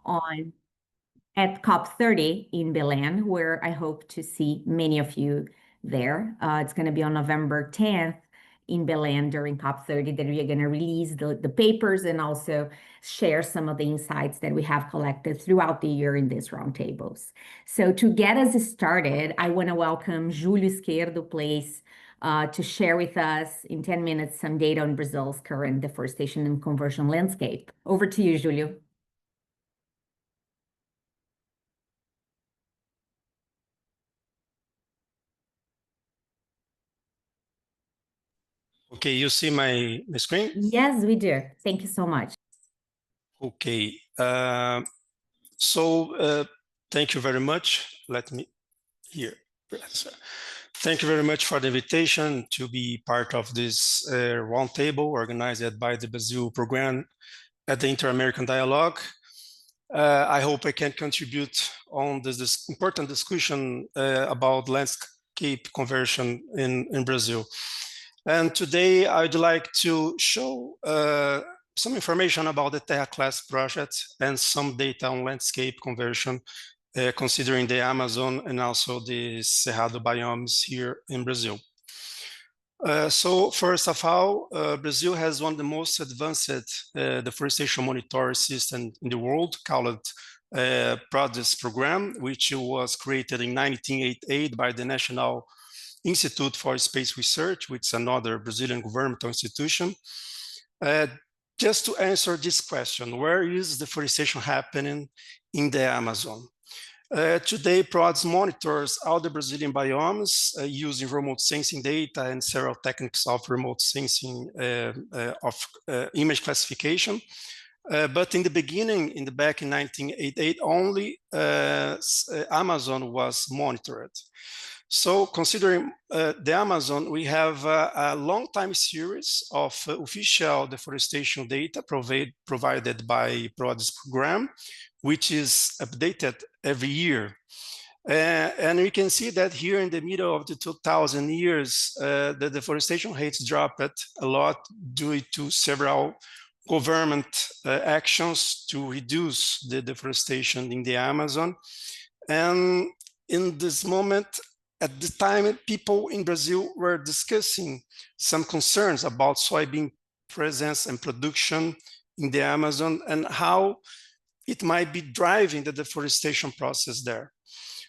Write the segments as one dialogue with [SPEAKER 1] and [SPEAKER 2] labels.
[SPEAKER 1] on at COP30 in Belém, where I hope to see many of you there. It's going to be on November 10th in Belém during COP30 that we are going to release the papers and also share some of the insights that we have collected throughout the year in these roundtables. So to get us started, I want to welcome Júlio Esquerdo, please, to share with us in 10 minutes some data on Brazil's current deforestation and conversion landscape. Over to you, Júlio.
[SPEAKER 2] Okay, you see my screen?
[SPEAKER 1] Yes, we do. Thank you so much.
[SPEAKER 2] Okay, thank you very much. Let me here. Thank you very much for the invitation to be part of this roundtable organized by the Brazil program at the Inter-American Dialogue. I hope I can contribute on this important discussion about landscape conversion in Brazil. And today I'd like to show some information about the Terra Class project and some data on landscape conversion, considering the Amazon and also the Cerrado biomes here in Brazil. So first of all, Brazil has one of the most advanced deforestation monitoring system in the world, called PRODES program, which was created in 1988 by the National Institute for Space Research, which is another Brazilian governmental institution. Just to answer this question, where is deforestation happening in the Amazon? Today, PRODES monitors all the Brazilian biomes using remote sensing data and several techniques of remote sensing of image classification. But in the beginning, back in 1988, only Amazon was monitored. So considering the Amazon, we have a long time series of official deforestation data provided by PRODES program, which is updated every year. And we can see that here in the middle of the 2000 years, the deforestation rates dropped a lot due to several government actions to reduce the deforestation in the Amazon. And in this moment, at the time, people in Brazil were discussing some concerns about soybean presence and production in the Amazon and how it might be driving the deforestation process there.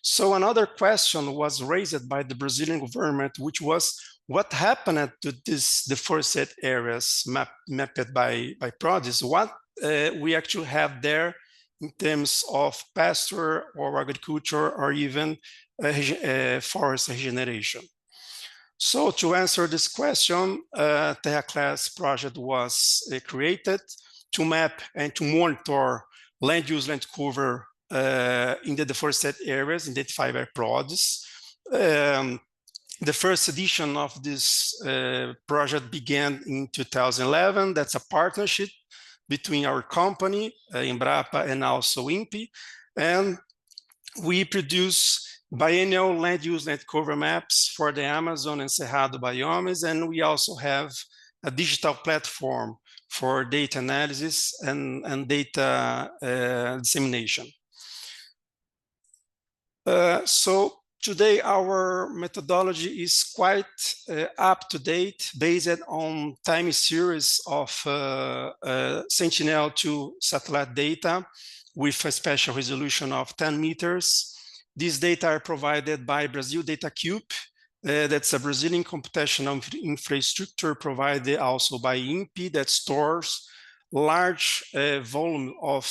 [SPEAKER 2] So another question was raised by the Brazilian government, which was what happened to these deforested areas mapped by PRODES? What we actually have there in terms of pasture or agriculture or even forest regeneration. So to answer this question, Terra Class project was created to map and to monitor land use, land cover in the deforested areas identified by PRODES. The first edition of this project began in 2011. That's a partnership between our company, Embrapa, and also INPE. And we produce biennial land use, land cover maps for the Amazon and Cerrado biomes. And we also have a digital platform for data analysis and data dissemination. So today our methodology is quite up to date, based on time series of Sentinel-2 satellite data with a spatial resolution of 10 meters. These data are provided by Brazil Data Cube. That's a Brazilian computational infrastructure provided also by INPE that stores large volume of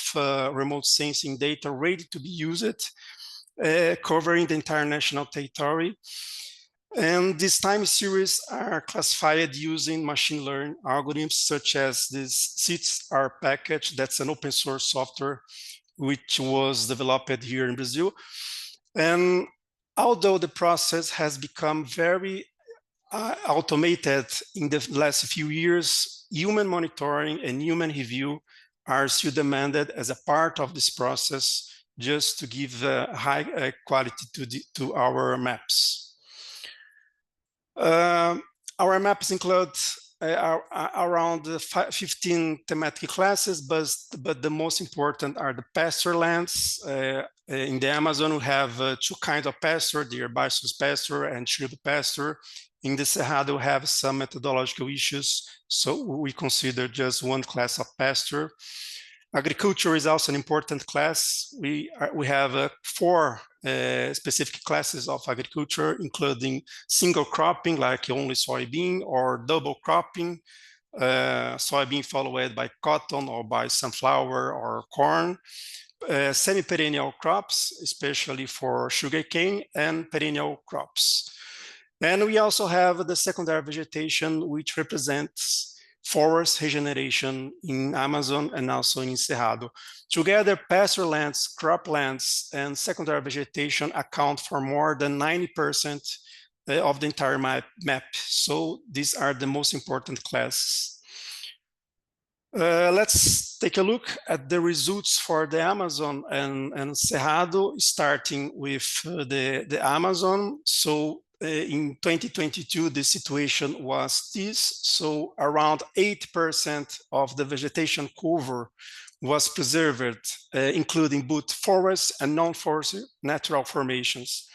[SPEAKER 2] remote sensing data ready to be used, covering the entire national territory. And these time series are classified using machine learning algorithms such as this SITS-R package. That's an open source software which was developed here in Brazil. And although the process has become very automated in the last few years, human monitoring and human review are still demanded as a part of this process, just to give high quality to our maps. Our maps include are around 15 thematic classes, but the most important are the pasture lands. In the Amazon, we have two kinds of pasture, the herbaceous pasture and shrub pasture. In the Cerrado, we have some methodological issues, so we consider just one class of pasture. Agriculture is also an important class. We have 4 specific classes of agriculture, including single cropping, like only soybean, or double cropping, soybean followed by cotton or by sunflower or corn, semi-perennial crops, especially for sugarcane, and perennial crops. And we also have the secondary vegetation, which represents forest regeneration in Amazon and also in Cerrado. Together, pasture lands, croplands, and secondary vegetation account for more than 90% of the entire map. So these are the most important classes. Let's take a look at the results for the Amazon and Cerrado, starting with the Amazon. So in 2022, the situation was this. So around 8% of the vegetation cover was preserved, including both forest and non-forest natural formations.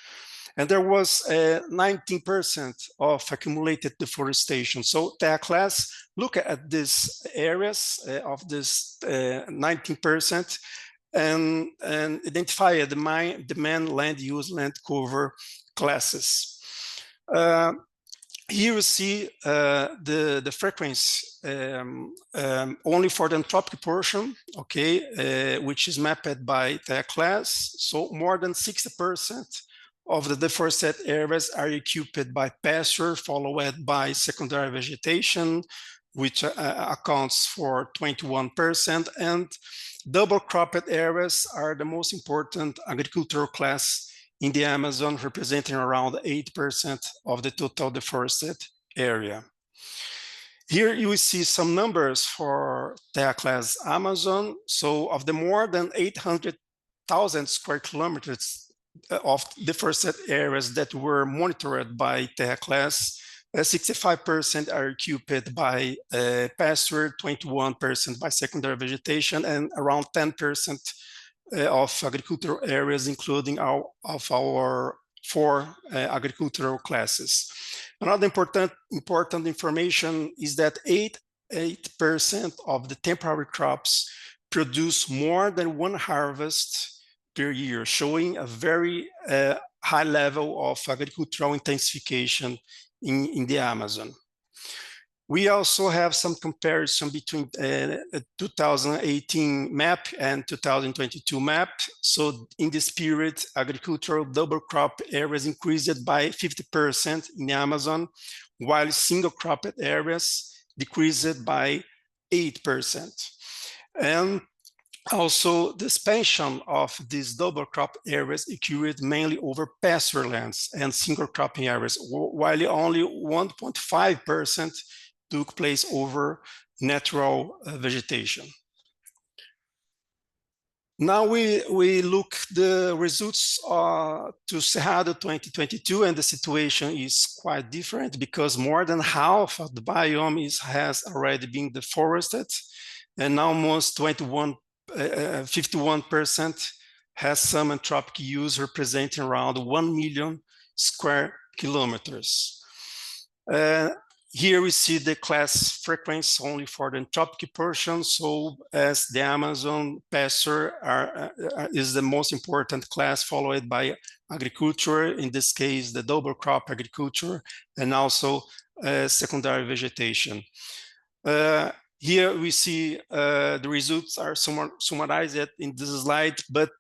[SPEAKER 2] And there was 19% of accumulated deforestation. So TEA class look at these areas of this 19% and identify the main land use, land cover classes. Here you see the frequency only for the anthropic portion, okay, which is mapped by TEA class. So more than 60% of the deforested areas are equipped by pasture, followed by secondary vegetation, which accounts for 21%, and double cropped areas are the most important agricultural class in the Amazon, representing around 8% of the total deforested area. Here you will see some numbers for TEA class Amazon. So of the more than 800,000 square kilometers of deforested areas that were monitored by TEA class, 65% are equipped by pasture, 21% by secondary vegetation, and around 10% of agricultural areas, including our 4 agricultural classes. Another important information is that 8% of the temporary crops produce more than one harvest per year, showing a very high level of agricultural intensification in the Amazon. We also have some comparison between 2018 map and 2022 map. So in this period, agricultural double crop areas increased by 50% in the Amazon, while single cropped areas decreased by 8%. And also, the expansion of these double crop areas occurred mainly over pasture lands and single cropping areas, while only 1.5% took place over natural vegetation. Now we look the results to Cerrado 2022, and the situation is quite different because more than half of the biome has already been deforested, and almost 51% has some anthropic use, representing around 1 million square kilometers. Here we see the class frequency only for the anthropic portion. So as the Amazon pasture is the most important class, followed by agriculture, in this case, the double crop agriculture, and also secondary vegetation. Here we see the results are summarized in this slide, but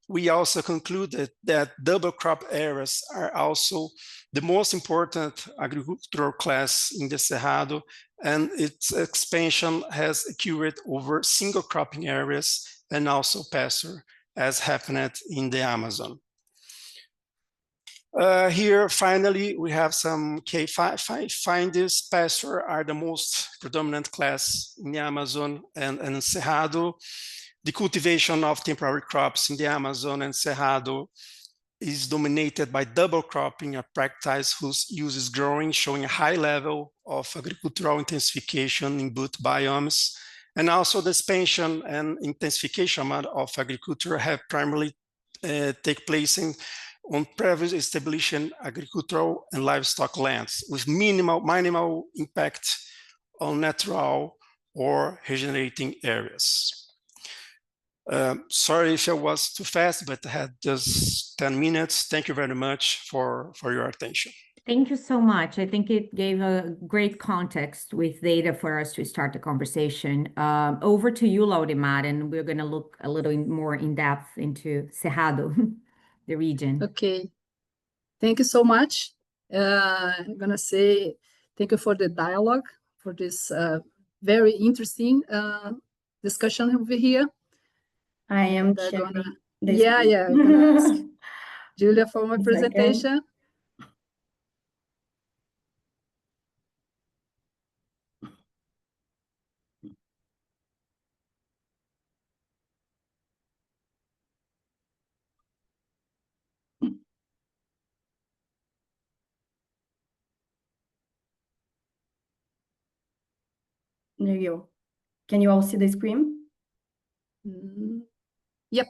[SPEAKER 2] we also concluded that double crop areas are also the most important agricultural class in the Cerrado, and its expansion has occurred over single cropping areas and also pasture, as happened in the Amazon. Here, finally, we have some key findings. Pasture are the most predominant class in the Amazon and Cerrado. The cultivation of temporary crops in the Amazon and Cerrado is dominated by double cropping, a practice whose use is growing, showing a high level of agricultural intensification in both biomes. And also the expansion and intensification of agriculture have primarily take place on previously established agricultural and livestock lands with minimal impact on natural or regenerating areas. Sorry if I was too fast, but I had just 10 minutes. Thank you very much for your attention.
[SPEAKER 1] Thank you so much. I think it gave a great context with data for us to start the conversation. Over to you, Laudemar, and we're going to look a little more in depth into Cerrado, the region.
[SPEAKER 3] Okay. Thank you so much. I'm going to say thank you for the dialogue, for this very interesting discussion over here.
[SPEAKER 4] I am sharing
[SPEAKER 3] I'm going to ask Julia for my presentation.
[SPEAKER 4] There you go. Can you all see the screen?
[SPEAKER 3] Yep.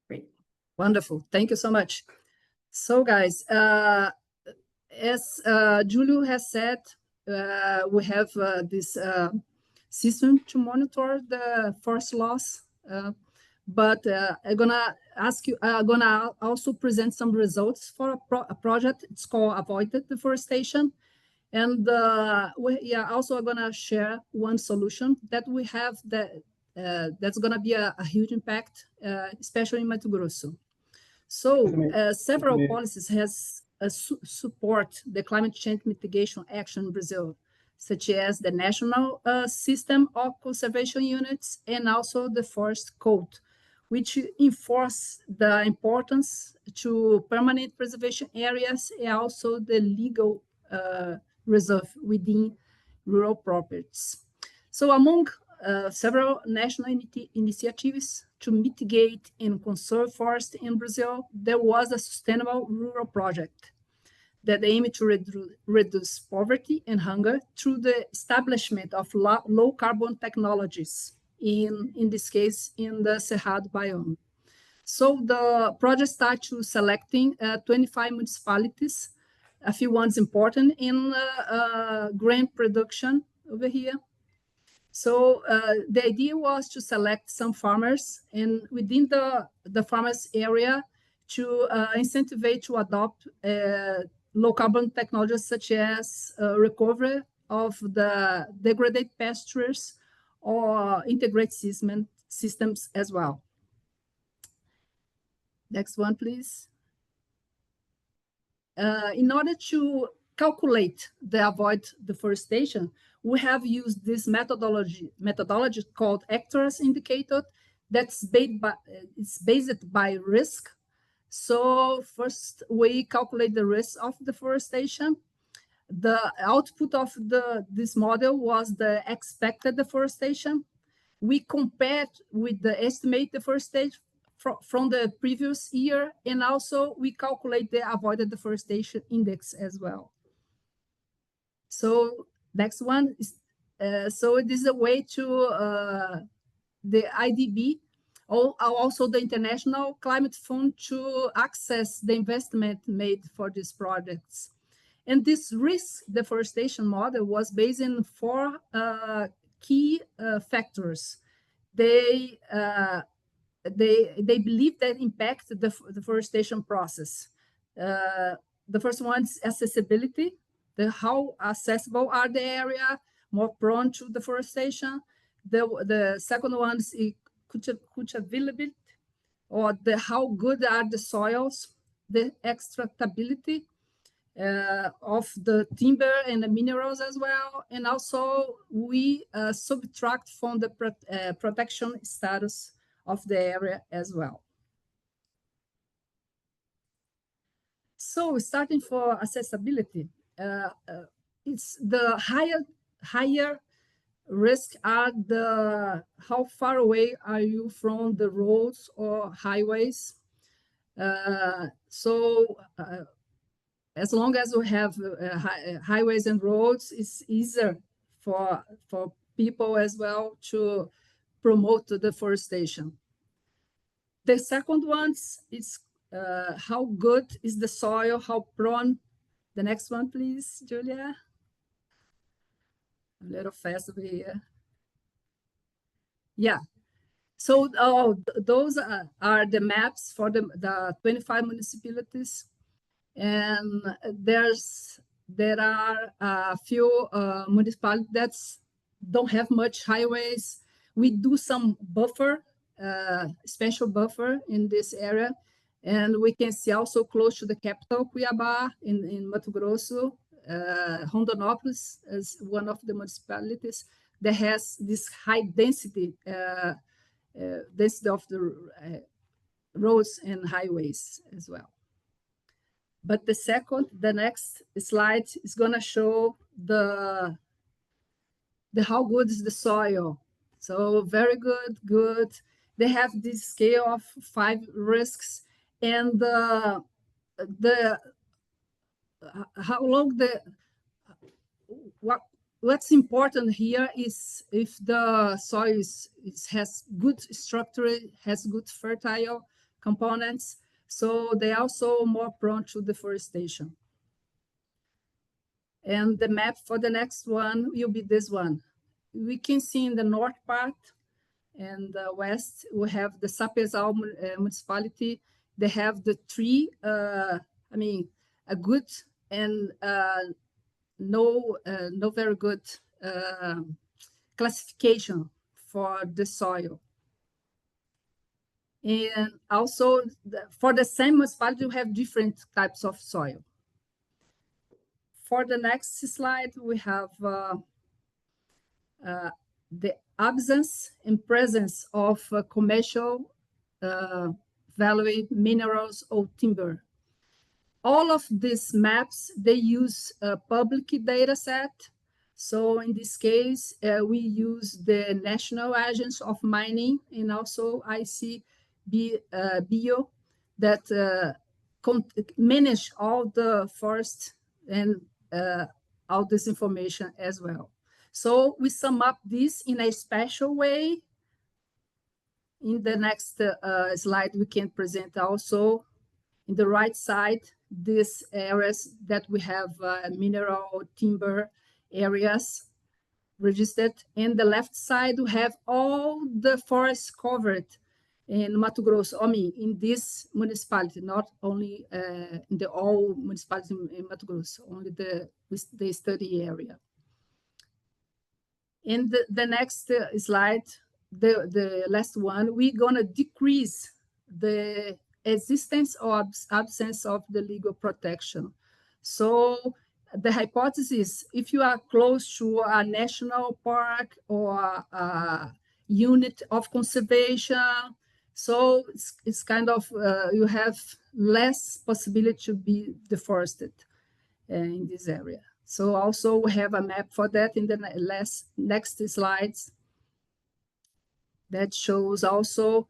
[SPEAKER 4] Great.
[SPEAKER 3] Wonderful. Thank you so much. So, guys, as Julio has said, we have this system to monitor the forest loss. But I'm gonna ask you. I'm gonna also present some results for a project. It's called Avoided Deforestation. And we are also going to share one solution that we have that's going to be a huge impact, especially in Mato Grosso. So several policies has support the climate change mitigation action in Brazil, such as the National System of Conservation Units and also the Forest Code, which enforce the importance to permanent preservation areas and also the legal reserve within rural properties. So among several national initiatives to mitigate and conserve forest in Brazil, there was a sustainable rural project that aimed to reduce poverty and hunger through the establishment of low carbon technologies, in this case, in the Cerrado biome. So the project started to selecting 25 municipalities, a few ones important in grain production over here. So the idea was to select some farmers and within the farmers area to incentivize to adopt low carbon technologies such as recovery of the degraded pastures or integrated systems as well. Next one, please. In order to calculate the avoid deforestation, we have used this methodology called hectares indicator that's based by risk. So first we calculate the risk of deforestation. The output of this model was the expected deforestation. We compared with the estimated deforestation from the previous year, and also we calculate the avoided deforestation index as well. So next one is, so this is a way to the IDB, also the International Climate Fund, to access the investment made for these projects. And this risk deforestation model was based on 4 key factors. They believe that impact the deforestation process. The first one is accessibility. How accessible are the area more prone to deforestation? The second one is cultivability, or how good are the soils, the extractability of the timber and the minerals as well. And also we subtract from the protection status of the area as well. So starting for accessibility, it's the higher risk are how far away are you from the roads or highways. As long as we have highways and roads, it's easier for people as well to promote the deforestation. The second one is how good is the soil, how prone. The next one, please, Julia. A little fast over here. Yeah. So those are the maps for the 25 municipalities. And there are a few municipalities that don't have much highways. We do some buffer, special buffer in this area. And we can see also close to the capital, Cuiabá, in Mato Grosso, Rondonópolis is one of the municipalities that has this high density, density of the roads and highways as well. But the next slide is going to show the how good is the soil. So very good, good. They have this scale of 5 risks, and how long what's important here is if the soil has good structure, has good fertile components. So they're also more prone to deforestation. And the map for the next one will be this one. We can see in the north part and the west, we have the Sapezal municipality. They have the three, a good and no very good classification for the soil. And also for the same municipality, you have different types of soil. For the next slide, we have the absence and presence of commercial value minerals or timber. All of these maps, they use a public data set. So in this case, we use the National Agency of Mining and also ICBio that manage all the forest and all this information as well. So we sum up this in a special way. In the next slide, we can present also in the right side, these areas that we have mineral timber areas registered. In the left side, we have all the forests covered in Mato Grosso, in this municipality, not only in the all municipalities in Mato Grosso, only the study area. In the next slide, the last one, we're gonna decrease the existence or absence of the legal protection. So the hypothesis, if you are close to a national park or a unit of conservation, so it's kind of, you have less possibility to be deforested in this area. So also we have a map for that in the next slides that shows also,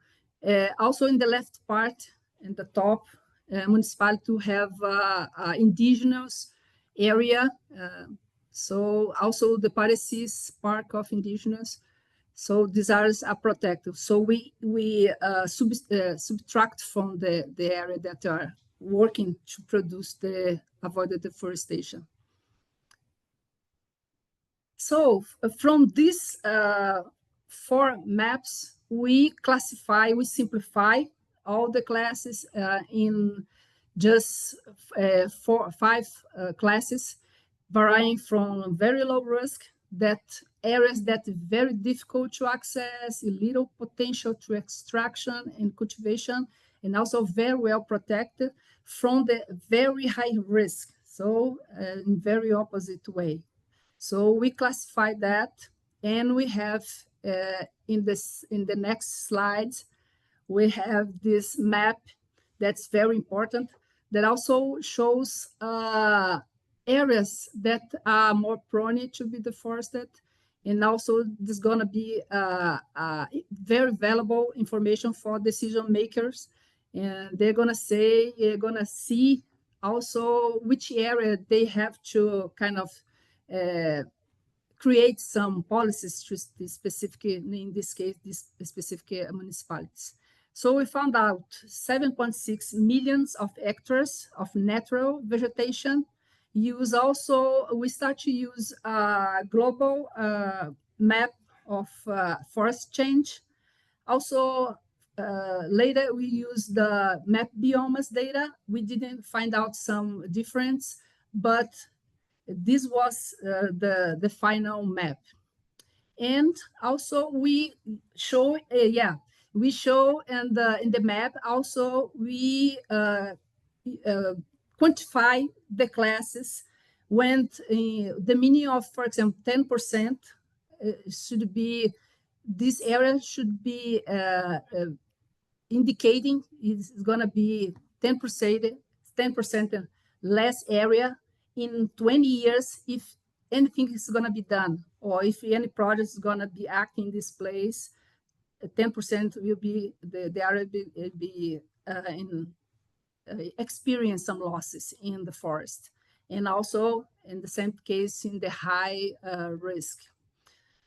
[SPEAKER 3] also in the left part, in the top, municipality to have indigenous area. So also the Parecis Park of Indigenous. So these areas are protected. So we subtract from the area that are working to produce the avoided deforestation. So from these 4 maps, we classify, we simplify all the classes in just 4 or 5 classes, varying from very low risk, that areas that are very difficult to access, little potential to extraction and cultivation, and also very well protected, from the very high risk, so in very opposite way. So we classify that, and we have in the next slides, we have this map that's very important, that also shows areas that are more prone to be deforested. And also there's gonna be very valuable information for decision makers And they're gonna see also which area they have to kind of create some policies to specific, in this case, these specific municipalities. So we found out 7.6 millions of hectares of natural vegetation. We start to use a global map of forest change. Also, later we use the map biomes data. We didn't find out some difference, but this was the final map. And also we show, we show in the map also we quantify the classes when the meaning of, for example, 10% should be, this area should be indicating it's going to be 10% less area in 20 years if anything is going to be done, or if any project is going to be acting in this place, 10% will be the area be experience some losses in the forest, and also in the same case in the high risk.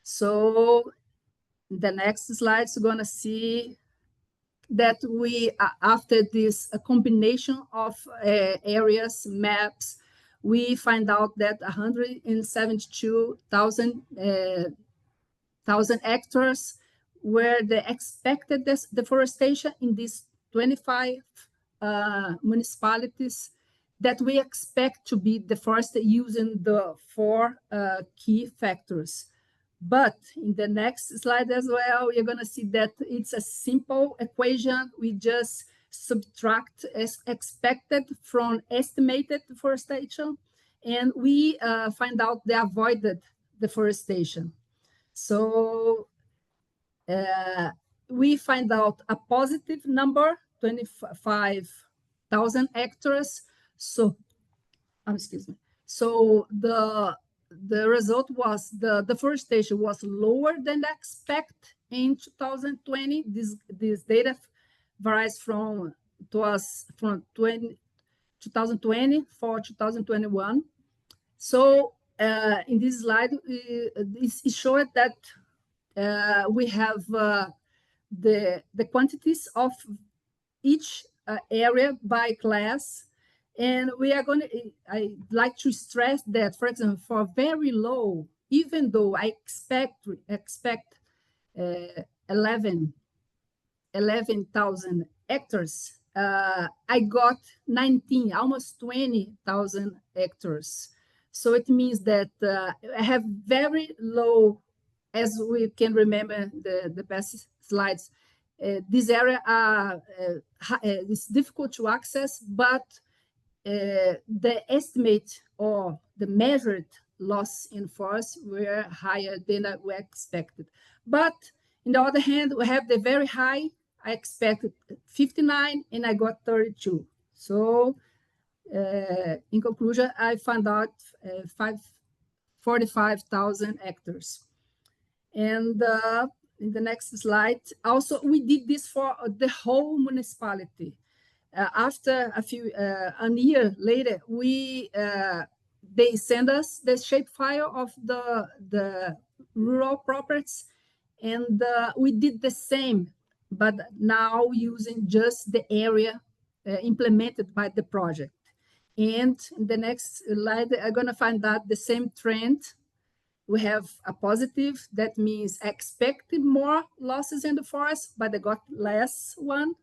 [SPEAKER 3] So the next slide is going to see that we, after this combination of areas, maps, we find out that 172,000 hectares were the expected deforestation in these 25 municipalities that we expect to be deforested using the 4 key factors. But in the next slide as well, you're going to see that it's a simple equation. We just subtract expected from estimated deforestation, and we find out the avoided deforestation. So we find out a positive number, 25,000 hectares. So, excuse me. So the result was the deforestation was lower than expected in 2020. This data varies from 2020 for 2021. So in this slide, it showed that we have the quantities of each area by class. And we are going to, I like to stress that, for example, for very low, even though I expect 11,000 hectares, I got 19, almost 20,000 hectares. So it means that I have very low, as we can remember the past slides, this area is difficult to access, but the estimate or the measured loss in forest were higher than we expected. But on the other hand, we have the very high. I expected 59 and I got 32. So in conclusion, I found out 45,000 hectares. And in the next slide, also we did this for the whole municipality. After a year later, they send us the shapefile of the rural properties, and we did the same, but now using just the area implemented by the project. And in the next slide, I'm going to find out the same trend. We have a positive, that means expected more losses in the forest, but they got less one.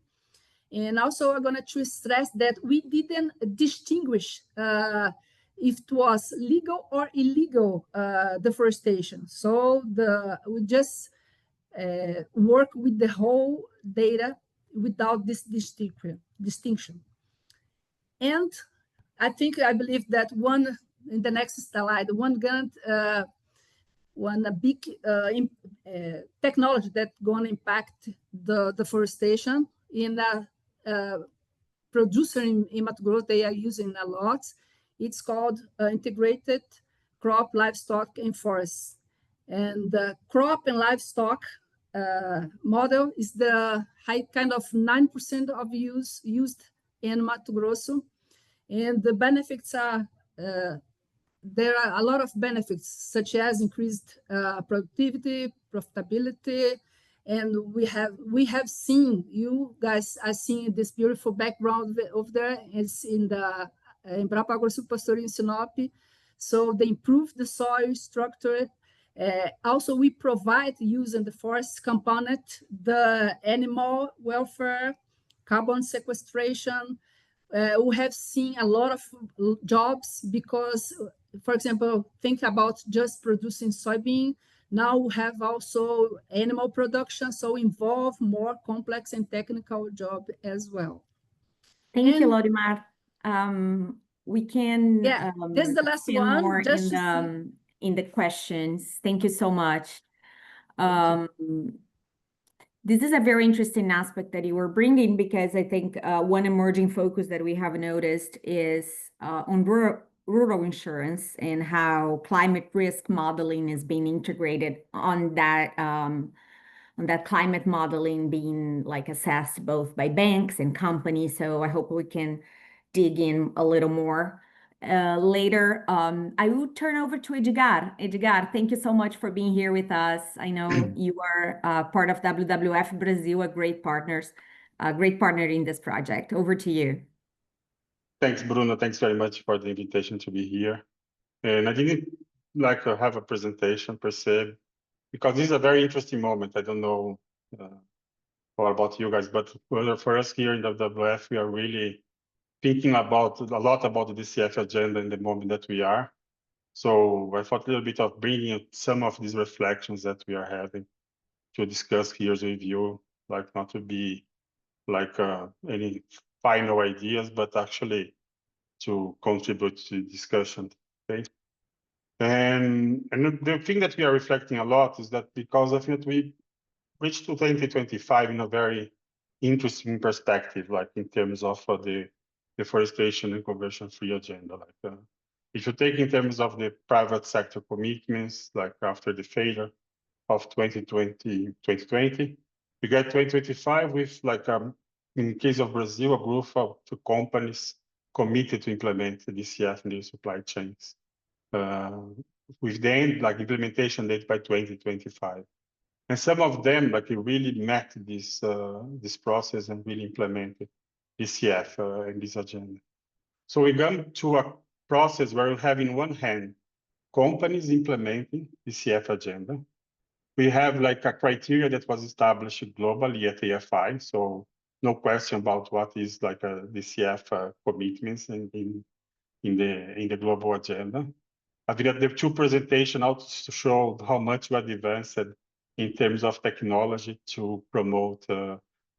[SPEAKER 3] And also I'm going to stress that we didn't distinguish if it was legal or illegal deforestation. So we just work with the whole data without this distinction. And I believe that in the next slide, one big technology that's going to impact the deforestation in producer in Mato Grosso, they are using a lot. It's called integrated crop, livestock, and forest. And crop and livestock model is the high kind of 9% of used in Mato Grosso. And the benefits are, there are a lot of benefits, such as increased productivity, profitability, and we have seen, you guys are seeing this beautiful background over there. It's in the Embrapa AgroSul Pastor in Sinop. So they improve the soil structure. Also, we provide, using the forest component, the animal welfare, carbon sequestration. We have seen a lot of jobs because, for example, think about just producing soybean. Now we have also animal production, so involve more complex and technical job as well.
[SPEAKER 1] Thank you, Lorimar. We can
[SPEAKER 3] this is the last
[SPEAKER 1] expand
[SPEAKER 3] one,
[SPEAKER 1] more
[SPEAKER 3] just
[SPEAKER 1] in the questions. Thank you so much. This is a very interesting aspect that you were bringing, because I think one emerging focus that we have noticed is on rural insurance, and how climate risk modeling is being integrated on that climate modeling being like assessed both by banks and companies. So I hope we can dig in a little more later. I will turn over to Edgar. Edgar, thank you so much for being here with us. I know you are part of WWF Brazil, a great partner in this project. Over to you.
[SPEAKER 5] Thanks, Bruno. Thanks very much for the invitation to be here. And I didn't like to have a presentation per se, because this is a very interesting moment. I don't know all about you guys, but for us here in WWF, we are really thinking a lot about the DCF agenda in the moment that we are. So I thought a little bit of bringing some of these reflections that we are having to discuss here with you, like not to be like any final ideas, but actually to contribute to the discussion. Okay. And the thing that we are reflecting a lot is that because I think that we reached to 2025 in a very interesting perspective, like in terms of the deforestation and conversion-free agenda. Like if you take in terms of the private sector commitments, like after the failure of 2020, we get 2025 with like in the case of Brazil, a group of companies committed to implement the DCF in their supply chains, with the end, like implementation date by 2025. And some of them like really met this process and really implemented DCF in this agenda. So we come to a process where we have in one hand companies implementing DCF agenda. We have like a criteria that was established globally at AFI, so no question about what is like a DCF commitments in the global agenda. I think that the two presentations also show how much we advanced in terms of technology to promote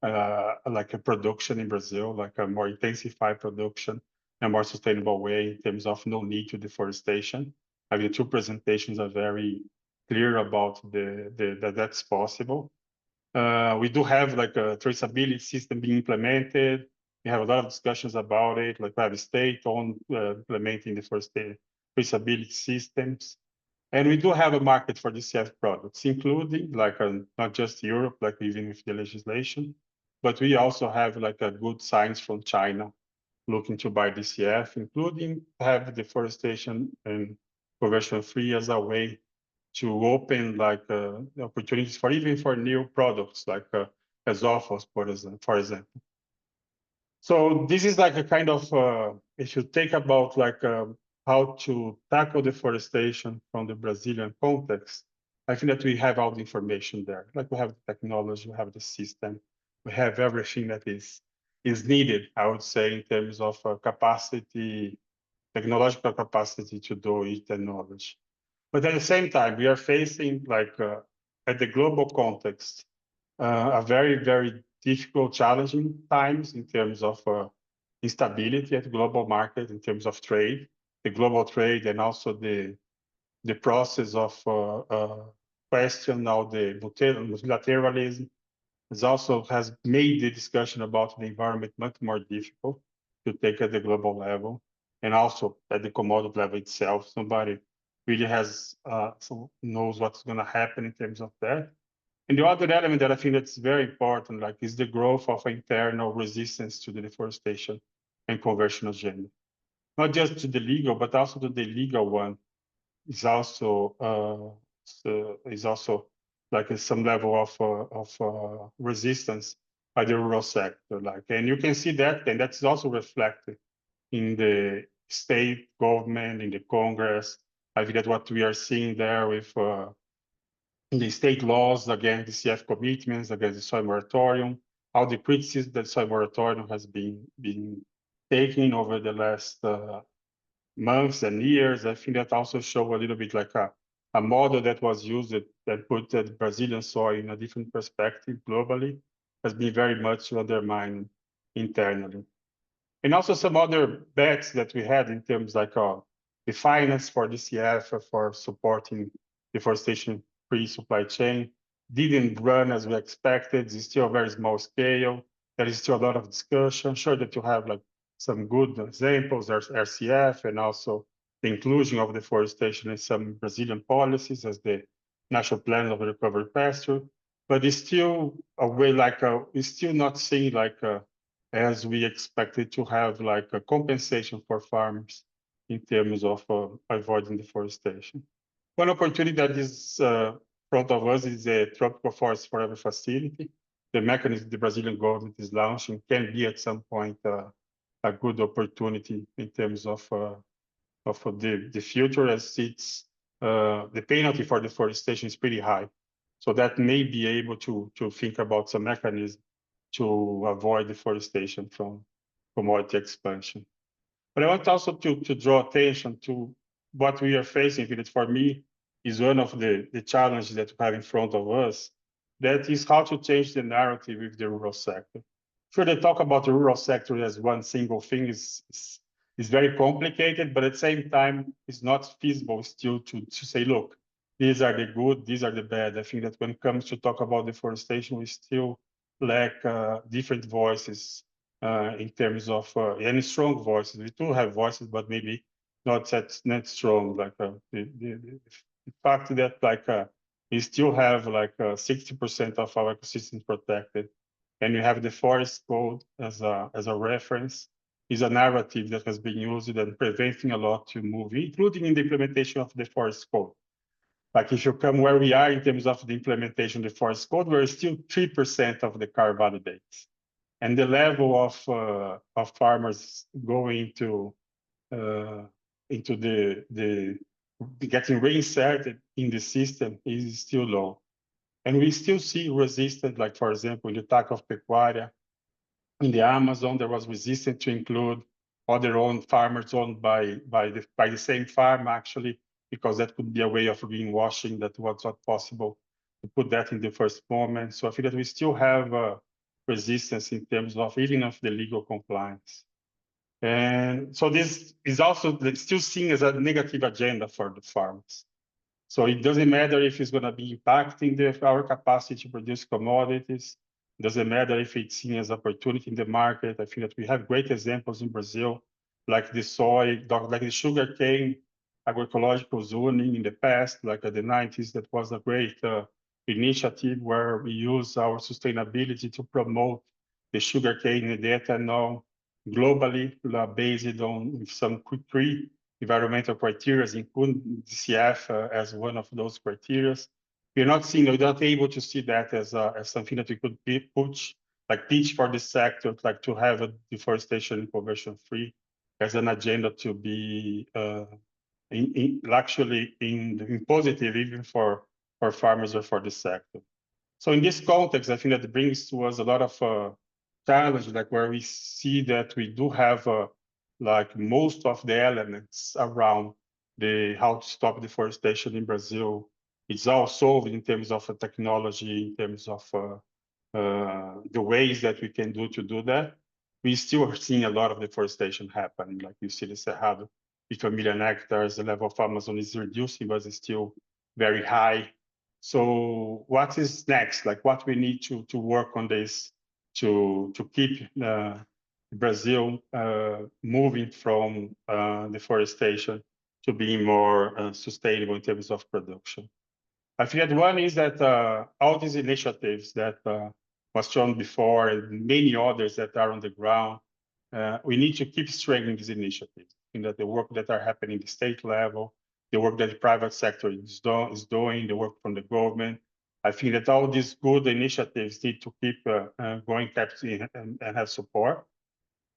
[SPEAKER 5] like a production in Brazil, like a more intensified production, a more sustainable way in terms of no need to deforestation. I mean, the two presentations are very clear about that that's possible. We do have like a traceability system being implemented. We have a lot of discussions about it, like we have a state-owned implementing the first traceability systems. And we do have a market for DCF products, including like not just Europe, like even with the legislation, but we also have like a good signs from China looking to buy DCF, including have deforestation and conversion-free as a way to open like opportunities for even for new products like as offers, for example. So this is like a kind of if you think about like how to tackle deforestation from the Brazilian context, I think that we have all the information there. Like we have the technology, we have the system, we have everything that is needed, I would say, in terms of capacity, technological capacity to do it and knowledge. But at the same time, we are facing like at the global context, a very, very difficult, challenging times in terms of instability at the global market, in terms of trade, the global trade, and also the process of question now the multilateralism also has made the discussion about the environment much more difficult to take at the global level, and also at the commodity level itself. Somebody really has knows what's going to happen in terms of that. And the other element that I think that's very important, like, is the growth of internal resistance to the deforestation and conversion agenda. Not just to the legal, but also to the legal one is also like some level of resistance by the rural sector. Like, and you can see that, and that's also reflected in the state government, in the Congress. I think that what we are seeing there with the state laws against the CF commitments, against the soil moratorium, how the criticism that soil moratorium has been taken over the last months and years. I think that also show a little bit like a model that was used that put the Brazilian soil in a different perspective globally, has been very much undermined internally. And also some other bets that we had in terms like the finance for DCF for supporting deforestation-free supply chain didn't run as we expected. It's still a very small scale. There is still a lot of discussion. Sure that you have like some good examples, there's RCF and also the inclusion of deforestation in some Brazilian policies as the National Plan of Recovery Pasture, but it's still a way like it's still not seen like as we expected to have like a compensation for farmers in terms of avoiding deforestation. One opportunity that is front of us is the Tropical Forest Forever facility. The mechanism the Brazilian government is launching can be at some point a good opportunity in terms of the future, as it's the penalty for deforestation is pretty high. So that may be able to think about some mechanism to avoid deforestation from commodity expansion. But I want also to draw attention to what we are facing, which for me is one of the challenges that we have in front of us, that is how to change the narrative with the rural sector. Sure, they talk about the rural sector as one single thing is very complicated, but at the same time, it's not feasible still to say, look, these are the good, these are the bad. I think that when it comes to talk about deforestation, we still lack different voices in terms of and strong voices. We do have voices, but maybe not that strong. Like the fact that like we still have like 60% of our ecosystems protected, and you have the forest code as a reference, is a narrative that has been used and preventing a lot to move, including in the implementation of the forest code. Like if you come where we are in terms of the implementation of the forest code, we're still 3% of the car validates. And the level of farmers going to into the getting reinserted in the system is still low. And we still see resistance, like for example, in the attack of pecuaria, in the Amazon, there was resistance to include other owned farmers owned by the same farm, actually, because that could be a way of greenwashing that was not possible to put that in the first moment. So I feel that we still have resistance in terms of even of the legal compliance. And so this is also still seen as a negative agenda for the farmers. So it doesn't matter if it's going to be impacting our capacity to produce commodities. It doesn't matter if it's seen as opportunity in the market. I think that we have great examples in Brazil, like the soy, like the sugarcane agroecological zoning in the past, like in the 90s. That was a great initiative where we use our sustainability to promote the sugarcane and the ethanol globally, based on some three environmental criteria, including DCF as one of those criteria. We're not able to see that as something that we could pitch for the sector, like to have a deforestation and conversion free as an agenda to be actually in positive, even for farmers or for the sector. So in this context, I think that brings to us a lot of challenge, like where we see that we do have like most of the elements around how to stop deforestation in Brazil. It's all solved in terms of technology, in terms of the ways that we can do that. We still are seeing a lot of deforestation happening. Like you see the Cerrado, with 1 million hectares, the level of Amazon is reducing, but it's still very high. So what is next? Like what we need to work on this to keep Brazil moving from deforestation to being more sustainable in terms of production. I think that one is that all these initiatives that was shown before and many others that are on the ground, we need to keep strengthening these initiatives. In that the work that are happening at the state level, the work that the private sector is doing, the work from the government. I think that all these good initiatives need to keep going, kept and have support.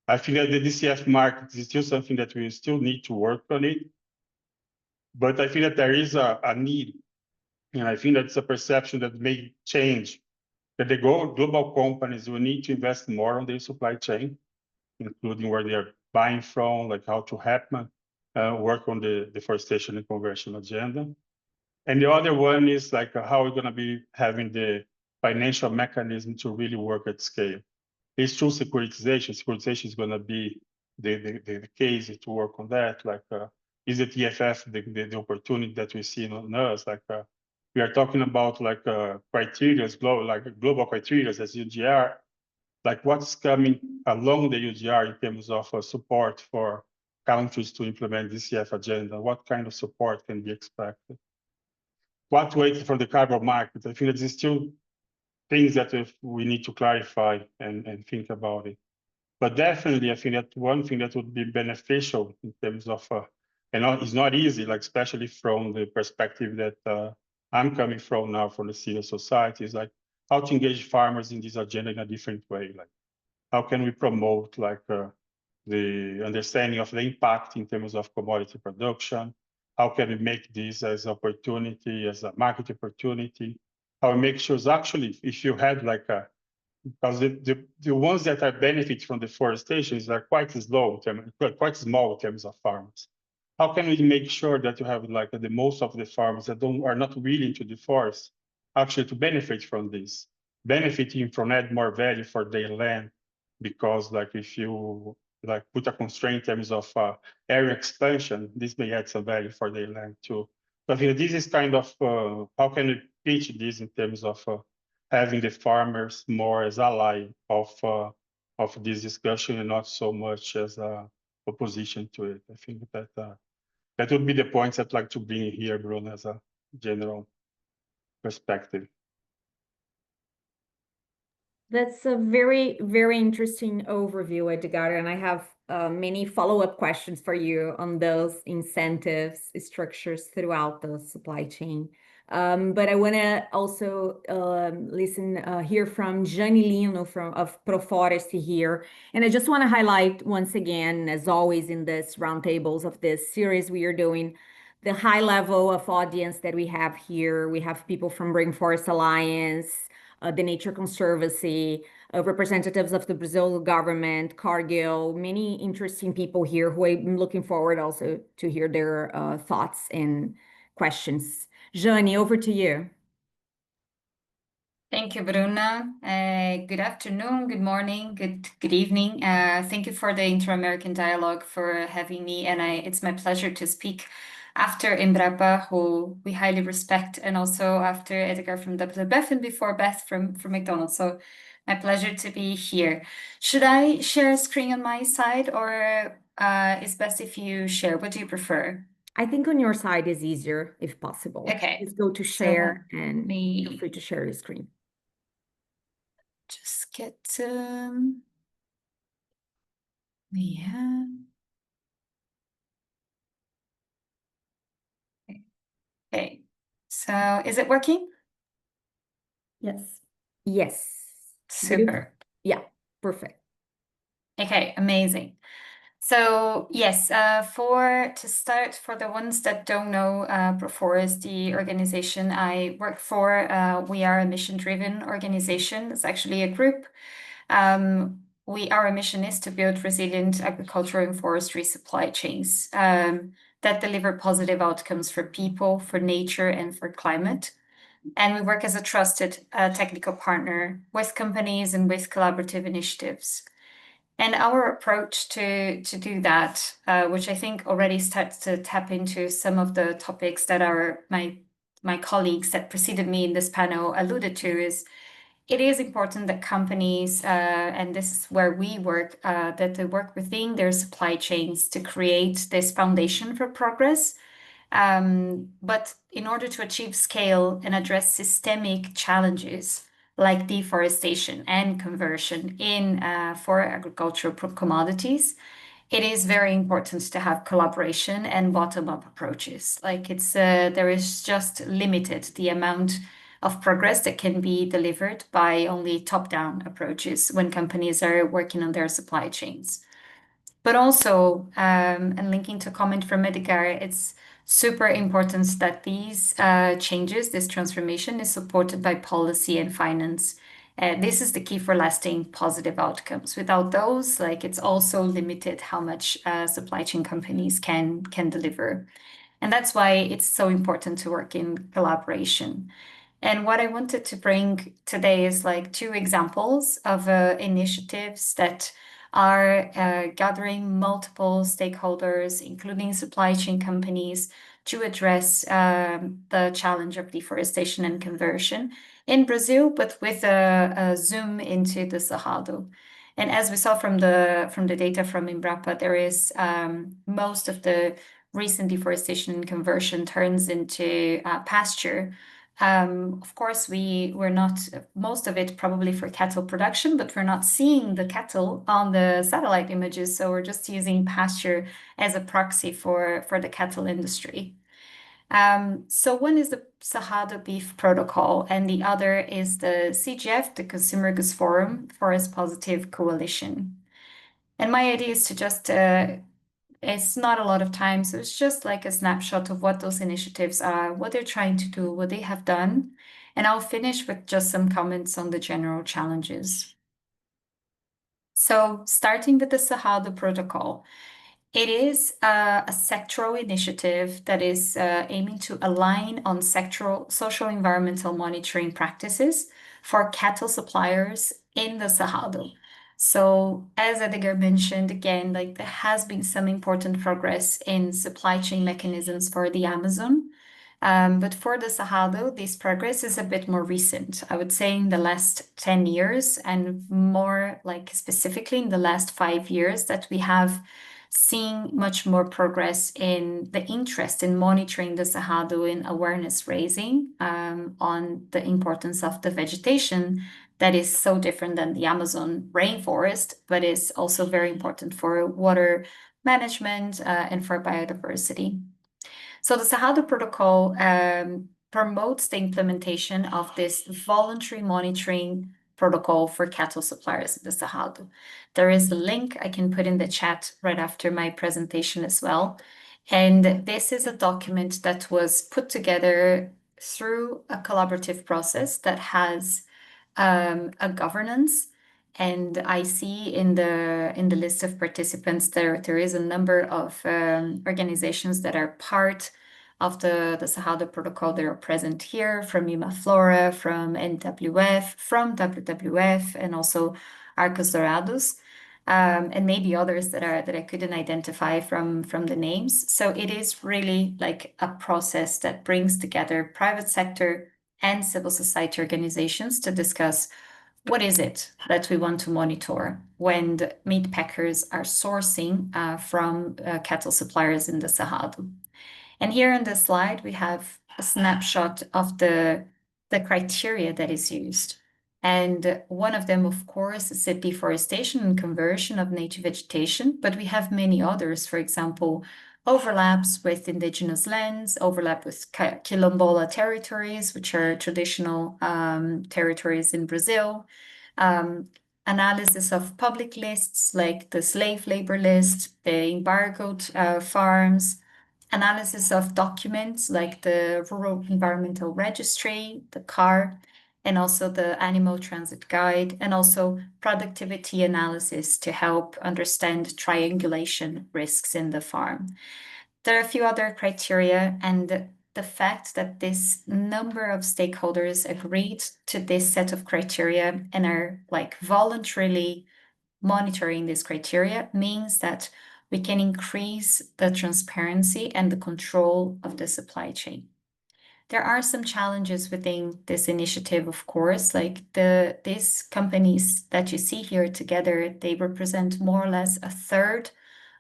[SPEAKER 5] I think that the DCF market is still something that we still need to work on it. But I think that there is a need, and I think that's a perception that may change, that the global companies will need to invest more on their supply chain, including where they are buying from, like how to happen, work on the deforestation and conversion agenda. And the other one is like how we're going to be having the financial mechanism to really work at scale. It's true securitization. Securitization is going to be the case to work on that. Like, is the TFF the opportunity that we see on us? Like, we are talking about like criteria, global criteria as UGR. Like, what's coming along the UGR in terms of support for countries to implement DCF agenda? What kind of support can be expected? What waits for the carbon market? I think that there's still things that we need to clarify and think about it. But definitely, I think that one thing that would be beneficial in terms of, and it's not easy, like especially from the perspective that I'm coming from now from the civil society, is like how to engage farmers in this agenda in a different way. Like how can we promote like the understanding of the impact in terms of commodity production? How can we make this as opportunity, as a market opportunity? How we make sure actually, if you had like a, because the ones that are benefit from deforestation are quite slow, quite small in terms of farmers. How can we make sure that you have like the most of the farmers that are not willing to deforest actually to benefit from this, benefiting from add more value for their land? Because like if you like put a constraint in terms of area expansion, this may add some value for their land too. So I think this is kind of how can we pitch this in terms of having the farmers more as ally of this discussion and not so much as opposition to it. I think that that would be the points I'd like to bring here, Bruno, as a general perspective.
[SPEAKER 1] That's a very, very interesting overview, Edgar, and I have many follow-up questions for you on those incentives structures throughout the supply chain. But I want to also hear from Jane Lino of Proforest here. And I just want to highlight once again, as always in this roundtables of this series we are doing, the high level of audience that we have here. We have people from Rainforest Alliance, the Nature Conservancy, representatives of the Brazil government, Cargill, many interesting people here who I'm looking forward also to hear their thoughts and questions. Jane, over to you.
[SPEAKER 6] Thank you, Bruna. Good afternoon, good morning, good evening. Thank you for the Inter-American Dialogue for having me, and it's my pleasure to speak after Embrapa, who we highly respect, and also after Edgar from WWF and before Beth from McDonald's. So my pleasure to be here. Should I share a screen on my side, or it's best if you share? What do you prefer?
[SPEAKER 1] I think on your side is easier if possible.
[SPEAKER 6] Okay.
[SPEAKER 1] Just go to share and feel free to share your screen.
[SPEAKER 6] Just get yeah. Okay, so is it working?
[SPEAKER 4] Yes.
[SPEAKER 1] Yes.
[SPEAKER 6] Super.
[SPEAKER 1] Yeah, perfect.
[SPEAKER 6] Okay, amazing. So yes, to start, for the ones that don't know, Proforest, the organization I work for, we are a mission-driven organization. It's actually a group. Our mission is to build resilient agricultural and forestry supply chains that deliver positive outcomes for people, for nature, and for climate. And we work as a trusted technical partner with companies and with collaborative initiatives. And our approach to do that, which I think already starts to tap into some of the topics that my colleagues that preceded me in this panel alluded to, is it is important that companies, and this is where we work, that they work within their supply chains to create this foundation for progress. But in order to achieve scale and address systemic challenges like deforestation and conversion in for agricultural commodities, it is very important to have collaboration and bottom-up approaches. Like there is just limited the amount of progress that can be delivered by only top-down approaches when companies are working on their supply chains. But also, and linking to a comment from Edgar, it's super important that these changes, this transformation, is supported by policy and finance. This is the key for lasting positive outcomes. Without those, like it's also limited how much supply chain companies can deliver. And that's why it's so important to work in collaboration. And what I wanted to bring today is like 2 examples of initiatives that are gathering multiple stakeholders, including supply chain companies, to address the challenge of deforestation and conversion in Brazil, but with a zoom into the Cerrado. And as we saw from the data from Embrapa, there is most of the recent deforestation and conversion turns into pasture. Of course, we're not, most of it probably for cattle production, but we're not seeing the cattle on the satellite images. So we're just using pasture as a proxy for the cattle industry. So one is the Cerrado Beef Protocol, and the other is the CGF, the Consumer Goods Forum Forest Positive Coalition. And my idea is to just it's not a lot of time, so it's just like a snapshot of what those initiatives are, what they're trying to do, what they have done. And I'll finish with just some comments on the general challenges. So starting with the Cerrado Protocol, it is a sectoral initiative that is aiming to align on sectoral social environmental monitoring practices for cattle suppliers in the Cerrado. So as Edgar mentioned, again, like there has been some important progress in supply chain mechanisms for the Amazon. But for the Cerrado, this progress is a bit more recent. I would say in the last 10 years and more like specifically in the last 5 years that we have seen much more progress in the interest in monitoring the Cerrado in awareness raising on the importance of the vegetation that is so different than the Amazon rainforest, but is also very important for water management and for biodiversity. So the Cerrado Protocol promotes the implementation of this voluntary monitoring protocol for cattle suppliers in the Cerrado. There is a link I can put in the chat right after my presentation as well. And this is a document that was put together through a collaborative process that has a governance. And I see in the list of participants there is a number of organizations that are part of the Cerrado Protocol that are present here, from Imaflora, from NWF, from WWF, and also Arcos Dourados, and maybe others that I couldn't identify from the names. So it is really like a process that brings together private sector and civil society organizations to discuss what is it that we want to monitor when the meat packers are sourcing from cattle suppliers in the Cerrado. And here in this slide, we have a snapshot of the criteria that is used. And one of them, of course, is the deforestation and conversion of native vegetation, but we have many others, for example, overlaps with indigenous lands, overlap with quilombola territories, which are traditional territories in Brazil, analysis of public lists like the slave labor list, the embargoed farms, analysis of documents like the Rural Environmental Registry, the CAR, and also the Animal Transit Guide, and also productivity analysis to help understand triangulation risks in the farm. There are a few other criteria, and the fact that this number of stakeholders agreed to this set of criteria and are like voluntarily monitoring this criteria means that we can increase the transparency and the control of the supply chain. There are some challenges within this initiative, of course, like these companies that you see here together, they represent more or less a third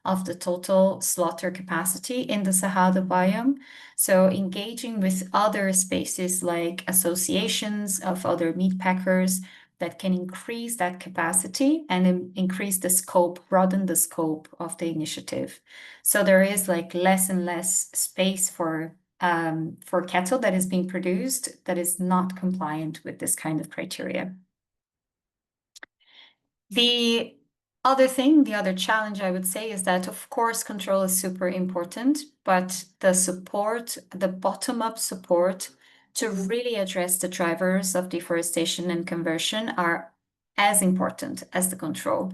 [SPEAKER 6] of the total slaughter capacity in the Cerrado biome. So engaging with other spaces like associations of other meat packers that can increase that capacity and increase the scope, broaden the scope of the initiative. So there is like less and less space for cattle that is being produced that is not compliant with this kind of criteria. The other challenge I would say is that, of course, control is super important, but the support, the bottom-up support to really address the drivers of deforestation and conversion are as important as the control.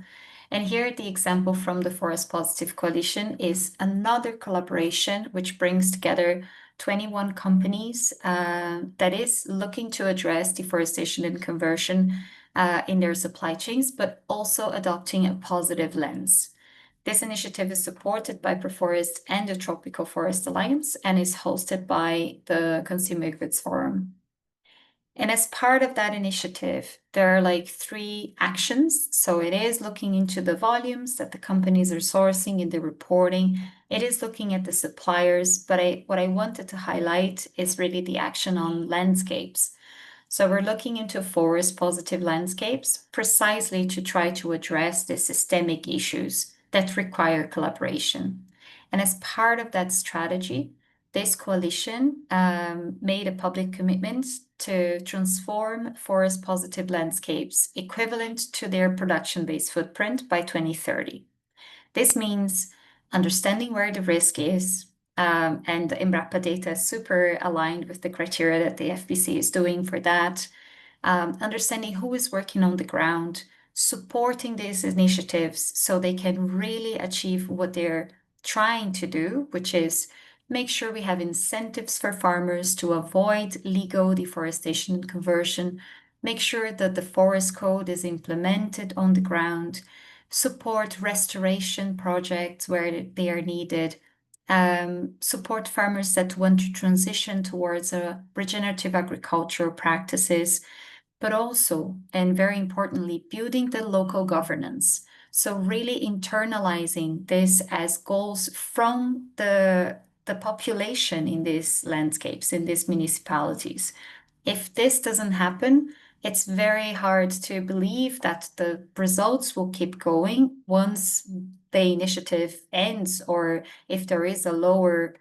[SPEAKER 6] And here the example from the Forest Positive Coalition is another collaboration which brings together 21 companies that is looking to address deforestation and conversion in their supply chains, but also adopting a positive lens. This initiative is supported by Proforest and the Tropical Forest Alliance and is hosted by the Consumer Goods Forum. And as part of that initiative, there are like 3 actions. So it is looking into the volumes that the companies are sourcing in the reporting. It is looking at the suppliers, but what I wanted to highlight is really the action on landscapes. So we're looking into forest positive landscapes precisely to try to address the systemic issues that require collaboration. And as part of that strategy, this coalition made a public commitment to transform forest positive landscapes equivalent to their production-based footprint by 2030. This means understanding where the risk is, and the Embrapa data is super aligned with the criteria that the FBC is doing for that. Understanding who is working on the ground, supporting these initiatives so they can really achieve what they're trying to do, which is make sure we have incentives for farmers to avoid legal deforestation and conversion, make sure that the forest code is implemented on the ground, support restoration projects where they are needed, support farmers that want to transition towards regenerative agricultural practices, but also, and very importantly, building the local governance. So really internalizing this as goals from the population in these landscapes, in these municipalities. If this doesn't happen, it's very hard to believe that the results will keep going once the initiative ends, or if there is a lower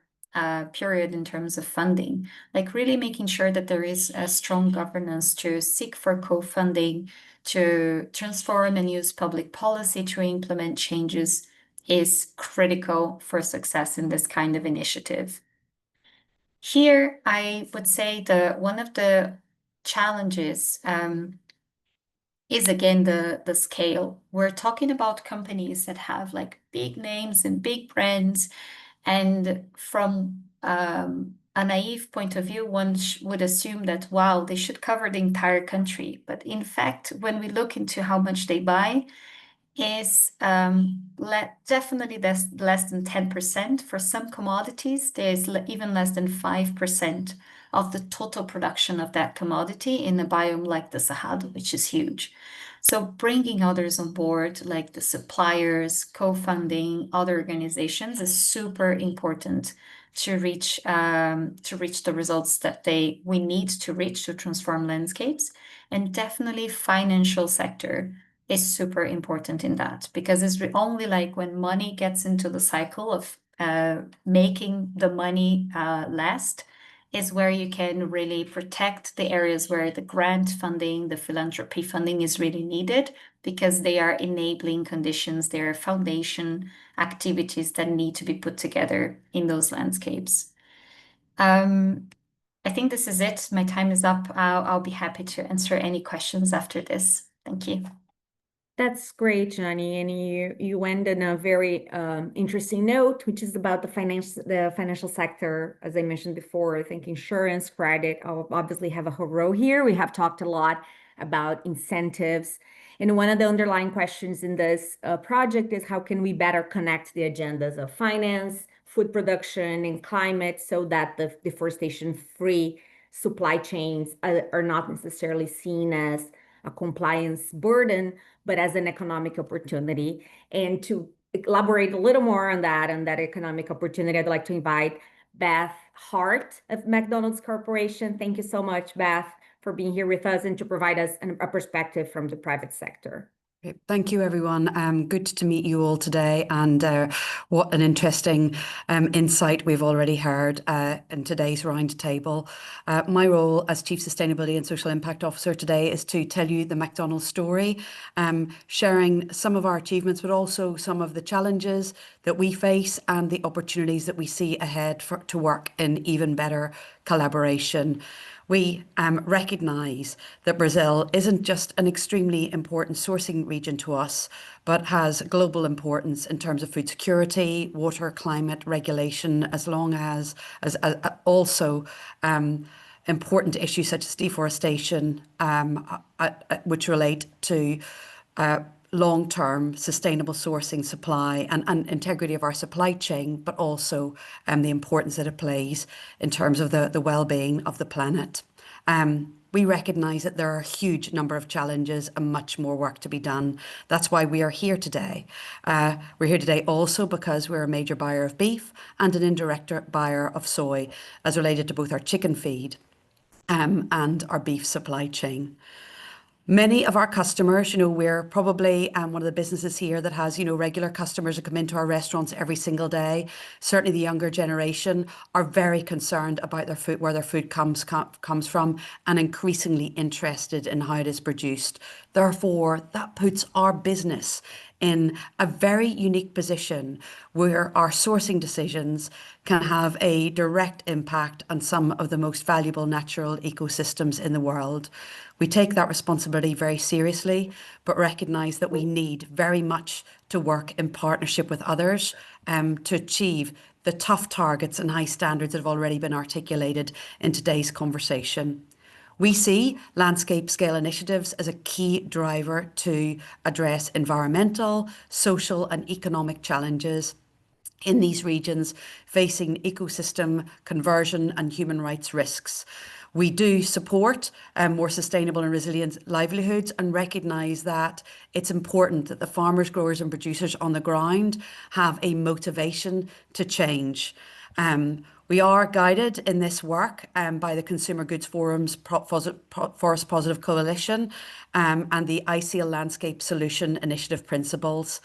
[SPEAKER 6] period in terms of funding. Like really making sure that there is a strong governance to seek for co-funding, to transform and use public policy to implement changes is critical for success in this kind of initiative. Here, I would say one of the challenges is again the scale. We're talking about companies that have like big names and big brands, and from a naive point of view, one would assume that, wow, they should cover the entire country. But in fact, when we look into how much they buy, is definitely less than 10%. For some commodities, there's even less than 5% of the total production of that commodity in a biome like the Cerrado, which is huge. So bringing others on board, like the suppliers, co-funding, other organizations, is super important to reach the results that we need to reach to transform landscapes. And definitely financial sector is super important in that, because it's only like when money gets into the cycle of making the money last is where you can really protect the areas where the grant funding, the philanthropy funding is really needed, because they are enabling conditions, they are foundation activities that need to be put together in those landscapes. I think this is it. My time is up. I'll be happy to answer any questions after this. Thank you.
[SPEAKER 1] That's great, Johnny. And you end on a very interesting note, which is about the financial sector. As I mentioned before, I think insurance, credit obviously have a whole role here. We have talked a lot about incentives. And one of the underlying questions in this project is how can we better connect the agendas of finance, food production, and climate so that the deforestation-free supply chains are not necessarily seen as a compliance burden, but as an economic opportunity. And to elaborate a little more on that and that economic opportunity, I'd like to invite Beth Hart of McDonald's Corporation. Thank you so much, Beth, for being here with us and to provide us a perspective from the private sector.
[SPEAKER 7] Okay, thank you, everyone. Good to meet you all today, and what an interesting insight we've already heard in today's roundtable. My role as Chief Sustainability and Social Impact Officer today is to tell you the McDonald's story, sharing some of our achievements, but also some of the challenges that we face and the opportunities that we see ahead to work in even better collaboration. We recognise that Brazil isn't just an extremely important sourcing region to us, but has global importance in terms of food security, water, climate, regulation, as long as also important issues such as deforestation, which relate to long-term sustainable sourcing, supply and integrity of our supply chain, but also the importance that it plays in terms of the well-being of the planet. We recognise that there are a huge number of challenges and much more work to be done. That's why we are here today. We're here today also because we're a major buyer of beef and an indirect buyer of soy, as related to both our chicken feed and our beef supply chain. Many of our customers, we're probably one of the businesses here that has, regular customers who come into our restaurants every single day. Certainly the younger generation are very concerned about their food, where their food comes from, and increasingly interested in how it is produced. Therefore, that puts our business in a very unique position where our sourcing decisions can have a direct impact on some of the most valuable natural ecosystems in the world. We take that responsibility very seriously, but recognise that we need very much to work in partnership with others to achieve the tough targets and high standards that have already been articulated in today's conversation. We see landscape scale initiatives as a key driver to address environmental, social and economic challenges in these regions facing ecosystem conversion and human rights risks. We do support more sustainable and resilient livelihoods and recognise that it's important that the farmers, growers and producers on the ground have a motivation to change. We are guided in this work by the Consumer Goods Forum's Forest Positive Coalition and the ICL Landscape Solution Initiative principles.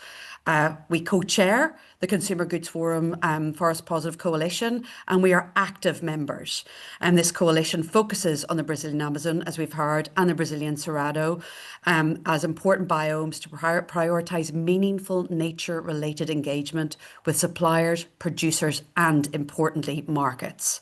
[SPEAKER 7] We co-chair the Consumer Goods Forum Forest Positive Coalition, and we are active members. And this coalition focuses on the Brazilian Amazon, as we've heard, and the Brazilian Cerrado as important biomes to prioritise meaningful nature-related engagement with suppliers, producers, and importantly, markets.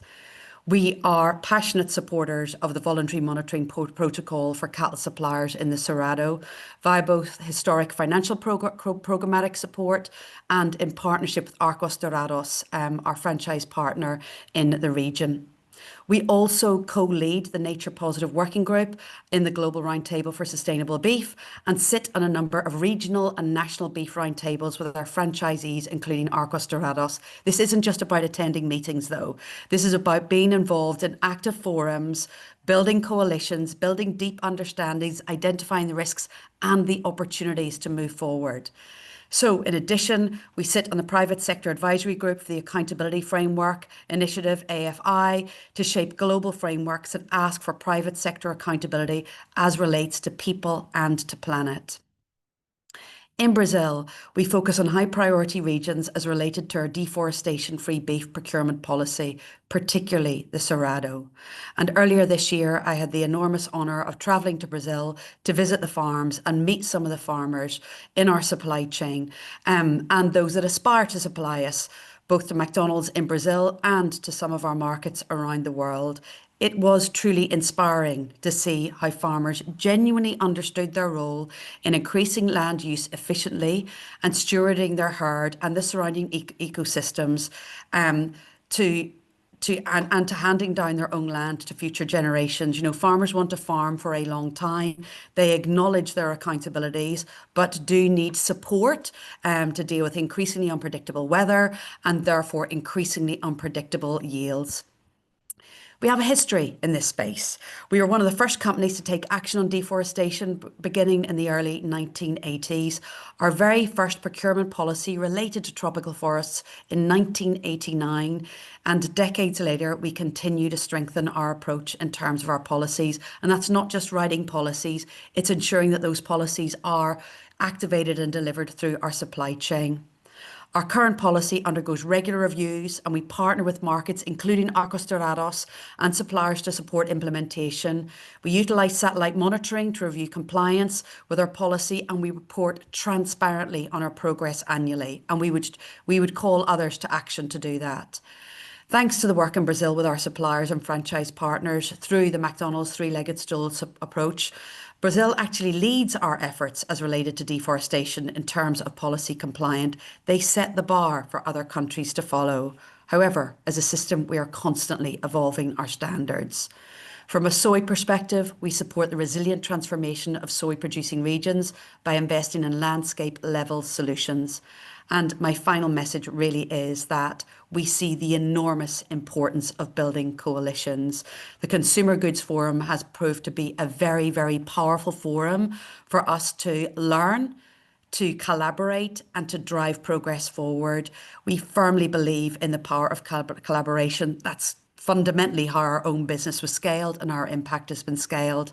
[SPEAKER 7] We are passionate supporters of the voluntary monitoring protocol for cattle suppliers in the Cerrado via both historic financial programmatic support and in partnership with Arcos Dourados, our franchise partner in the region. We also co-lead the Nature Positive Working Group in the Global Roundtable for Sustainable Beef and sit on a number of regional and national beef roundtables with our franchisees, including Arcos Dourados. This isn't just about attending meetings, though. This is about being involved in active forums, building coalitions, building deep understandings, identifying the risks and the opportunities to move forward. So, in addition, we sit on the Private Sector Advisory Group for the Accountability Framework Initiative, AFI, to shape global frameworks that ask for private sector accountability as relates to people and to planet. In Brazil, we focus on high priority regions as related to our deforestation-free beef procurement policy, particularly the Cerrado. And earlier this year, I had the enormous honour of travelling to Brazil to visit the farms and meet some of the farmers in our supply chain and those that aspire to supply us, both to McDonald's in Brazil and to some of our markets around the world. It was truly inspiring to see how farmers genuinely understood their role in increasing land use efficiently and stewarding their herd and the surrounding ecosystems to handing down their own land to future generations. Farmers want to farm for a long time. They acknowledge their accountabilities, but do need support to deal with increasingly unpredictable weather and therefore increasingly unpredictable yields. We have a history in this space. We were one of the first companies to take action on deforestation beginning in the early 1980s. Our very first procurement policy related to tropical forests in 1989. And decades later, we continue to strengthen our approach in terms of our policies. And that's not just writing policies, it's ensuring that those policies are activated and delivered through our supply chain. Our current policy undergoes regular reviews and we partner with markets, including Arcos Dorados and suppliers to support implementation. We utilise satellite monitoring to review compliance with our policy and we report transparently on our progress annually. And we would call others to action to do that. Thanks to the work in Brazil with our suppliers and franchise partners through the McDonald's three-legged stool approach, Brazil actually leads our efforts as related to deforestation in terms of policy compliant. They set the bar for other countries to follow. However, as a system, we are constantly evolving our standards. From a soy perspective, we support the resilient transformation of soy-producing regions by investing in landscape-level solutions. And my final message really is that we see the enormous importance of building coalitions. The Consumer Goods Forum has proved to be a very, very powerful forum for us to learn, to collaborate and to drive progress forward. We firmly believe in the power of collaboration. That's fundamentally how our own business was scaled and our impact has been scaled.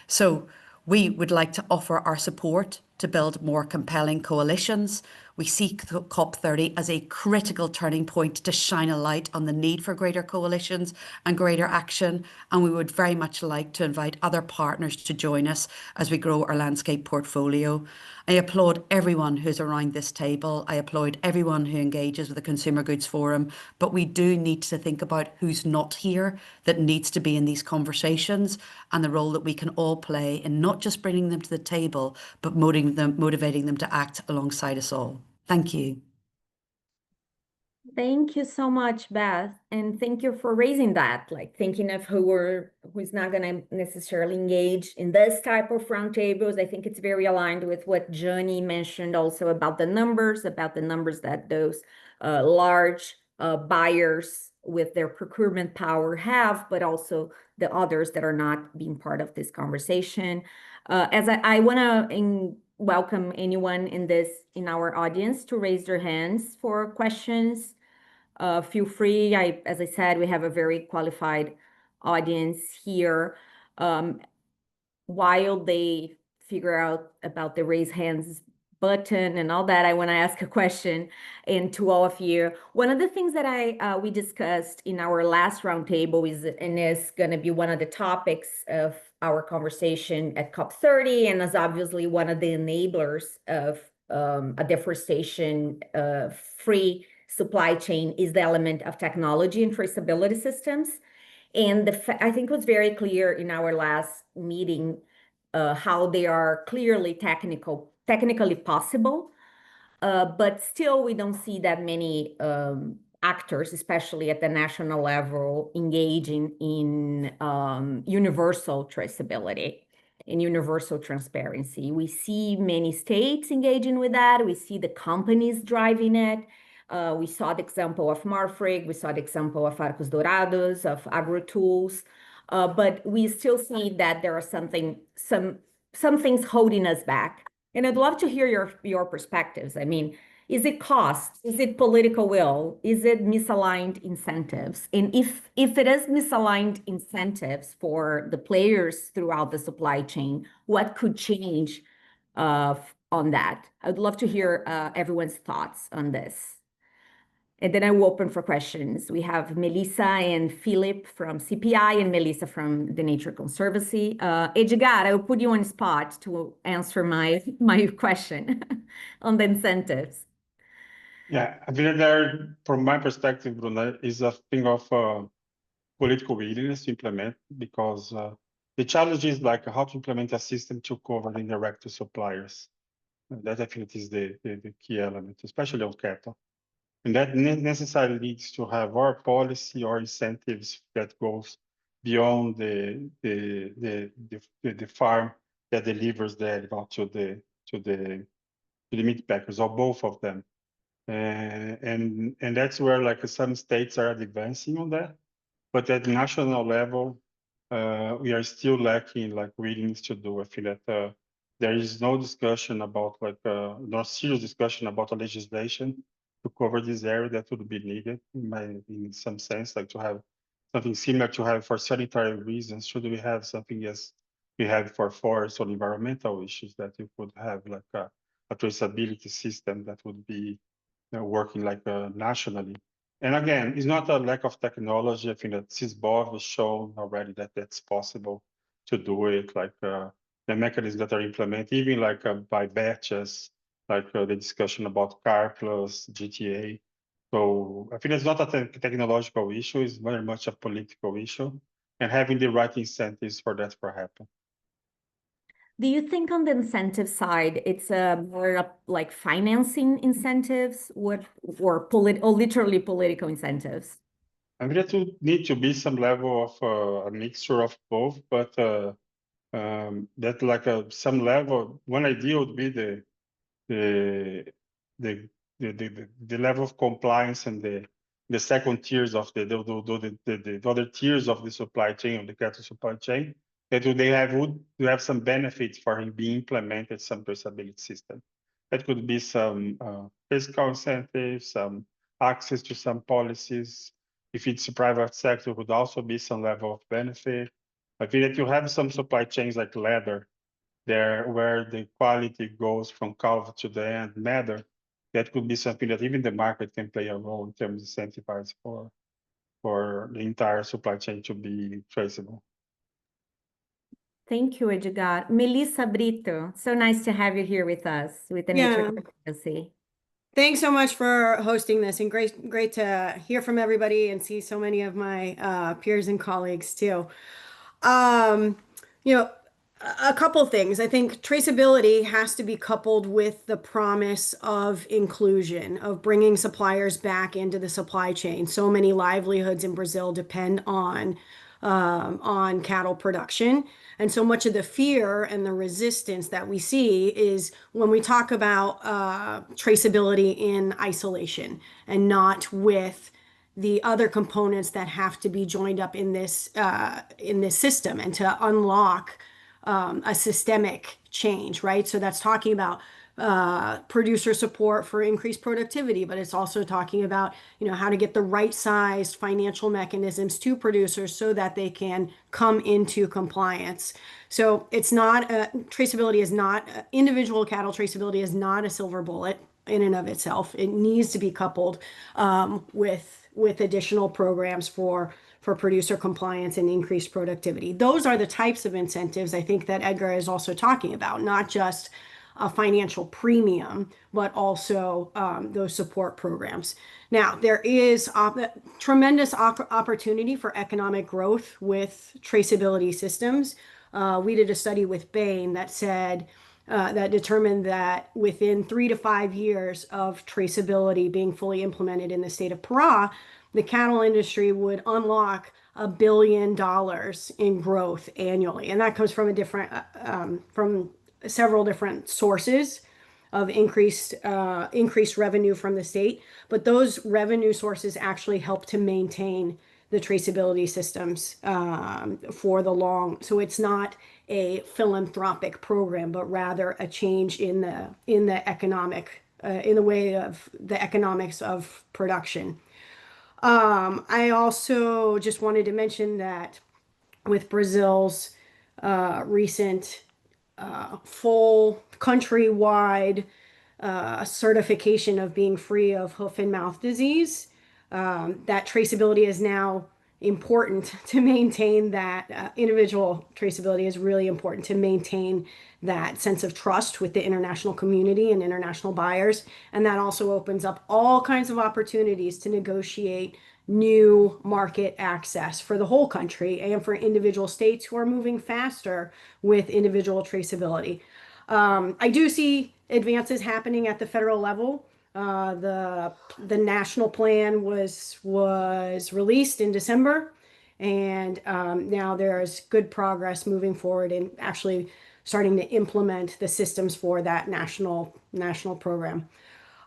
[SPEAKER 7] So we would like to offer our support to build more compelling coalitions. We see COP30 as a critical turning point to shine a light on the need for greater coalitions and greater action. And we would very much like to invite other partners to join us as we grow our landscape portfolio. I applaud everyone who's around this table. I applaud everyone who engages with the Consumer Goods Forum, but we do need to think about who's not here that needs to be in these conversations and the role that we can all play in not just bringing them to the table, but motivating them to act alongside us all. Thank you.
[SPEAKER 1] Thank you so much, Beth. And thank you for raising that, like thinking of who's not going to necessarily engage in this type of roundtables. I think it's very aligned with what Johnny mentioned also about the numbers that those large buyers with their procurement power have, but also the others that are not being part of this conversation. As I want to welcome anyone in our audience to raise their hands for questions. Feel free. As I said, we have a very qualified audience here. While they figure out about the raise hands button and all that, I want to ask a question and to all of you. One of the things that we discussed in our last roundtable is going to be one of the topics of our conversation at COP30 and is obviously one of the enablers of a deforestation free supply chain is the element of technology and traceability systems. And I think it was very clear in our last meeting how they are clearly technically possible, but still we don't see that many actors, especially at the national level, engaging in universal traceability and universal transparency. We see many states engaging with that. We see the companies driving it. We saw the example of Marfrig, we saw the example of Arcos Dorados, of AgroTools, but we still see that there are some things holding us back. And I'd love to hear your perspectives. I mean, is it cost? Is it political will? Is it misaligned incentives? And if it is misaligned incentives for the players throughout the supply chain, what could change on that? I'd love to hear everyone's thoughts on this. And then I will open for questions. We have Melissa and Philip from CPI and Melissa from the Nature Conservancy. Edgar, I will put you on the spot to answer my question on the incentives.
[SPEAKER 5] Yeah, I think there, from my perspective, Bruna, is a thing of political willingness to implement, because the challenge is like how to implement a system to cover the indirect suppliers. That I think is the key element, especially on cattle. And that necessarily leads to have our policy or incentives that goes beyond the farm that delivers the animal to the meat packers, or both of them. And that's where like some states are advancing on that. But at national level, we are still lacking like willingness to do. I feel that there is no discussion about no serious discussion about a legislation to cover this area that would be needed in some sense, like to have something similar to have for sanitary reasons. Should we have something as we have for forest or environmental issues, that you could have like a traceability system that would be working like nationally. And again, it's not a lack of technology. I think that SysBov has shown already that that's possible to do it, like the mechanisms that are implemented, even like by batches, like the discussion about CAR plus GTA. So I think it's not a technological issue, it's very much a political issue, and having the right incentives for that to happen.
[SPEAKER 1] Do you think on the incentive side, it's more like financing incentives or literally political incentives?
[SPEAKER 5] I mean, that would need to be some level of a mixture of both, but that like some level, one idea would be the the the level of compliance and the second tiers of the other tiers of the supply chain, of the cattle supply chain, that would have some benefits for him being implemented, some traceability system. That could be some fiscal incentives, some access to some policies. If it's a private sector, would also be some level of benefit. I think that you have some supply chains like leather there, where the quality goes from calf to the end matter. That could be something that even the market can play a role in terms of incentivize for the entire supply chain to be traceable.
[SPEAKER 1] Thank you, Edgar. Melissa Brito, so nice to have you here with us with the Nature Conservancy.
[SPEAKER 8] Thanks so much for hosting this, and great to hear from everybody and see so many of my peers and colleagues too. You know, a couple things. I think traceability has to be coupled with the promise of inclusion, of bringing suppliers back into the supply chain. So many livelihoods in Brazil depend on cattle production. And so much of the fear and the resistance that we see is when we talk about traceability in isolation and not with the other components that have to be joined up in this system, and to unlock a systemic change, right? So that's talking about producer support for increased productivity, but it's also talking about, how to get the right sized financial mechanisms to producers so that they can come into compliance. So it's not traceability is not individual cattle traceability is not a silver bullet in and of itself. It needs to be coupled with additional programs for producer compliance and increased productivity. Those are the types of incentives I think that Edgar is also talking about, not just a financial premium, but also those support programs. Now, there is tremendous opportunity for economic growth with traceability systems. We did a study with Bain that said, that determined that within 3 to 5 years of traceability being fully implemented in the state of Pará, the cattle industry would unlock $1 billion in growth annually. And that comes from from several different sources of increased revenue from the state. But those revenue sources actually help to maintain the traceability systems for the long. So it's not a philanthropic program, but rather a change in the economic in the way of the economics of production. I also just wanted to mention that with Brazil's recent full countrywide certification of being free of hoof and mouth disease, that traceability is now important to maintain that individual traceability is really important to maintain that sense of trust with the international community and international buyers. And that also opens up all kinds of opportunities to negotiate new market access for the whole country and for individual states who are moving faster with individual traceability. I do see advances happening at the federal level. The national plan was released in December, and now there's good progress moving forward in actually starting to implement the systems for that national program.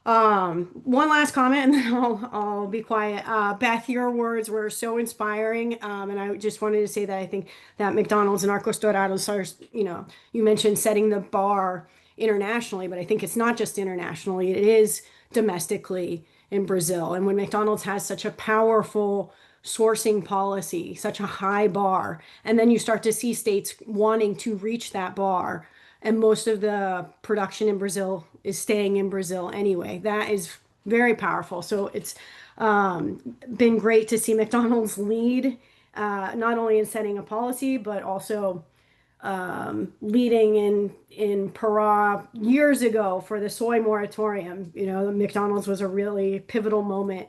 [SPEAKER 8] One last comment and then I'll be quiet. Beth, your words were so inspiring. And I just wanted to say that I think that McDonald's and Arcos Dorados are, you mentioned setting the bar internationally, but I think it's not just internationally, it is domestically in Brazil. And when McDonald's has such a powerful sourcing policy, such a high bar, and then you start to see states wanting to reach that bar, and most of the production in Brazil is staying in Brazil anyway. That is very powerful. So it's been great to see McDonald's lead, not only in setting a policy, but also leading in Pará years ago for the soy moratorium. McDonald's was a really pivotal moment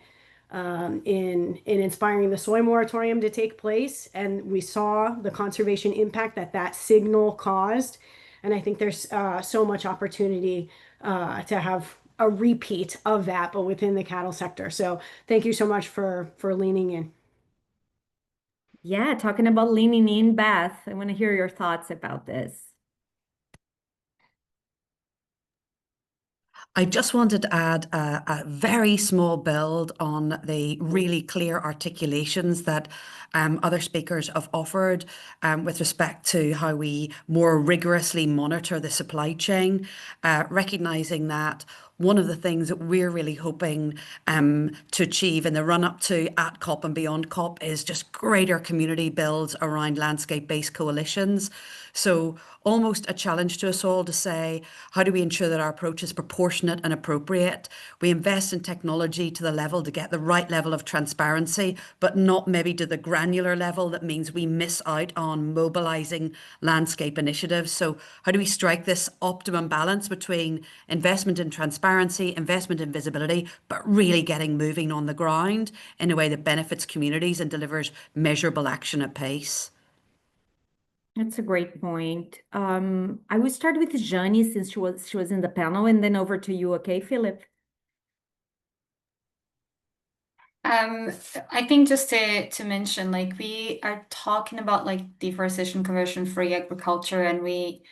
[SPEAKER 8] in inspiring the soy moratorium to take place, and we saw the conservation impact that signal caused. And I think there's so much opportunity to have a repeat of that, but within the cattle sector. So thank you so much for leaning in.
[SPEAKER 1] Yeah, talking about leaning in, Beth, I want to hear your thoughts about this.
[SPEAKER 7] I just wanted to add a very small build on the really clear articulations that other speakers have offered with respect to how we more rigorously monitor the supply chain, recognizing that one of the things that we're really hoping to achieve in the run up to at COP and beyond COP is just greater community builds around landscape-based coalitions. So almost a challenge to us all to say, how do we ensure that our approach is proportionate and appropriate? We invest in technology to the level to get the right level of transparency, but not maybe to the granular level that means we miss out on mobilizing landscape initiatives. So how do we strike this optimum balance between investment in transparency, investment in visibility, but really getting moving on the ground in a way that benefits communities and delivers measurable action at pace?
[SPEAKER 1] That's a great point. I will start with Jani since she was in the panel, and then over to you, okay, Philip?
[SPEAKER 6] I think just to mention, like, we are talking about like deforestation, conversion-free agriculture, and we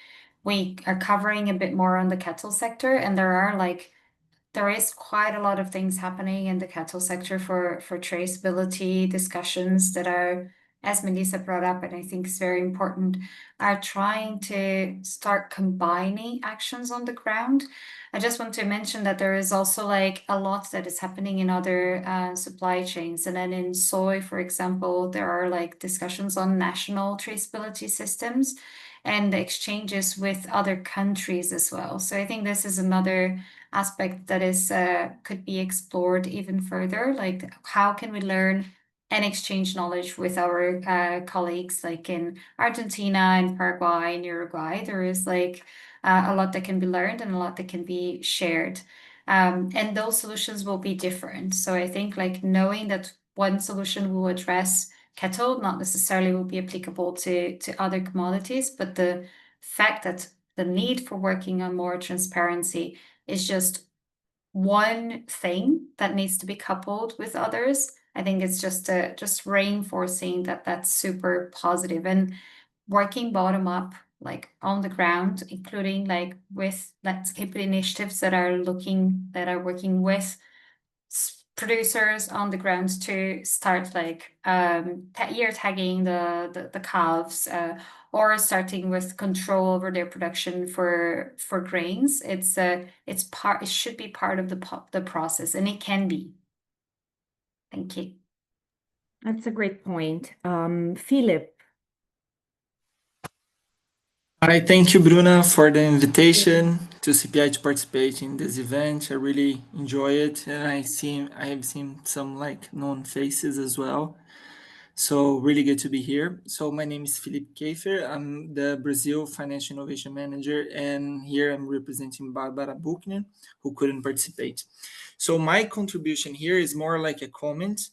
[SPEAKER 6] are covering a bit more on the cattle sector, and there is quite a lot of things happening in the cattle sector for traceability discussions that are, as Melissa brought up, and I think is very important, are trying to start combining actions on the ground. I just want to mention that there is also like a lot that is happening in other supply chains. And then in soy, for example, there are like discussions on national traceability systems and exchanges with other countries as well. So I think this is another aspect that is could be explored even further. Like, how can we learn and exchange knowledge with our colleagues, like in Argentina and Paraguay and Uruguay? There is like a lot that can be learned and a lot that can be shared. And those solutions will be different. So I think like knowing that one solution will address cattle, not necessarily will be applicable to other commodities, but the fact that the need for working on more transparency is just one thing that needs to be coupled with others. I think it's just reinforcing that that's super positive, and working bottom up, like on the ground, including like with landscape initiatives that are working with producers on the ground to start like year tagging the calves, or starting with control over their production for grains. It should be part of the process, and it can be. Thank you.
[SPEAKER 1] That's a great point. Philip.
[SPEAKER 9] Hi, thank you, Bruna, for the invitation to CPI to participate in this event. I really enjoy it, and I have seen some like known faces as well. So really good to be here. So my name is Felipe Kiefer. I'm the Brazil Financial Innovation Manager, and here I'm representing Barbara Buchner, who couldn't participate. So my contribution here is more like a comment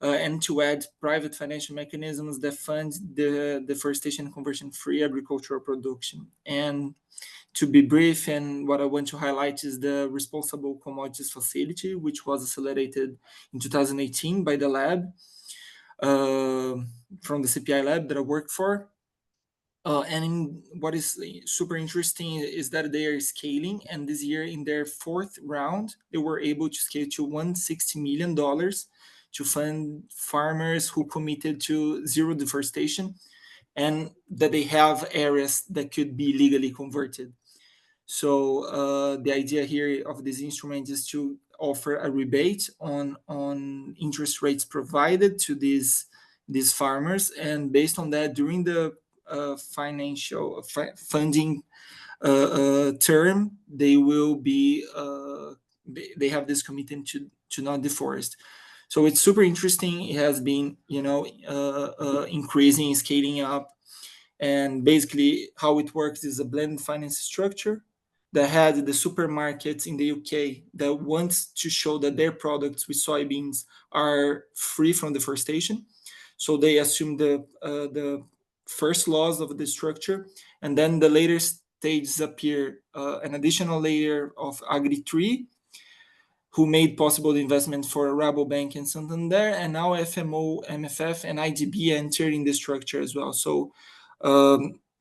[SPEAKER 9] and to add private financial mechanisms that fund the deforestation and conversion-free agricultural production. And to be brief, and what I want to highlight is the Responsible Commodities Facility, which was accelerated in 2018 by the lab, from the CPI lab that I work for. What is super interesting is that they are scaling, and this year in their fourth round, they were able to scale to $160 million to fund farmers who committed to zero deforestation, and that they have areas that could be legally converted. So the idea here of this instrument is to offer a rebate on interest rates provided to these farmers, and based on that, during the financial funding term, they will be they have this commitment to not deforest. So it's super interesting. It has been, increasing, scaling up, and basically how it works is a blended finance structure that had the supermarkets in the UK that wants to show that their products with soybeans are free from deforestation. So they assume the first laws of the structure, and then the later stages appear an additional layer of Agri3, who made possible the investment for Rabobank and Santander, and now FMO, MFF, and IDB entering the structure as well. So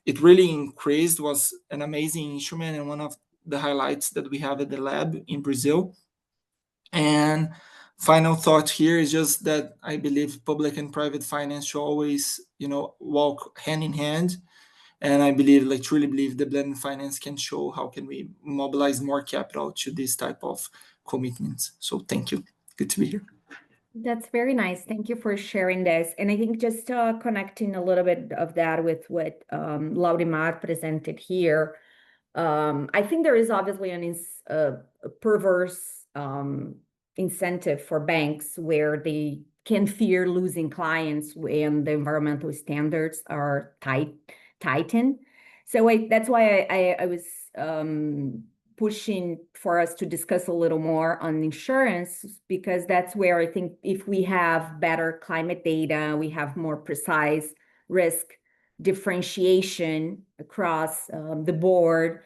[SPEAKER 9] it really increased, was an amazing instrument and one of the highlights that we have at the lab in Brazil. And final thought here is just that I believe public and private finance should always, walk hand in hand. And I believe, truly believe, the blended finance can show how can we mobilize more capital to this type of commitments. So thank you. Good to be here.
[SPEAKER 1] That's very nice. Thank you for sharing this. And I think just connecting a little bit of that with what Laurimar presented here, I think there is obviously a perverse incentive for banks where they can fear losing clients when the environmental standards are tightened. So that's why I was pushing for us to discuss a little more on insurance, because that's where I think if we have better climate data, we have more precise risk differentiation across the board,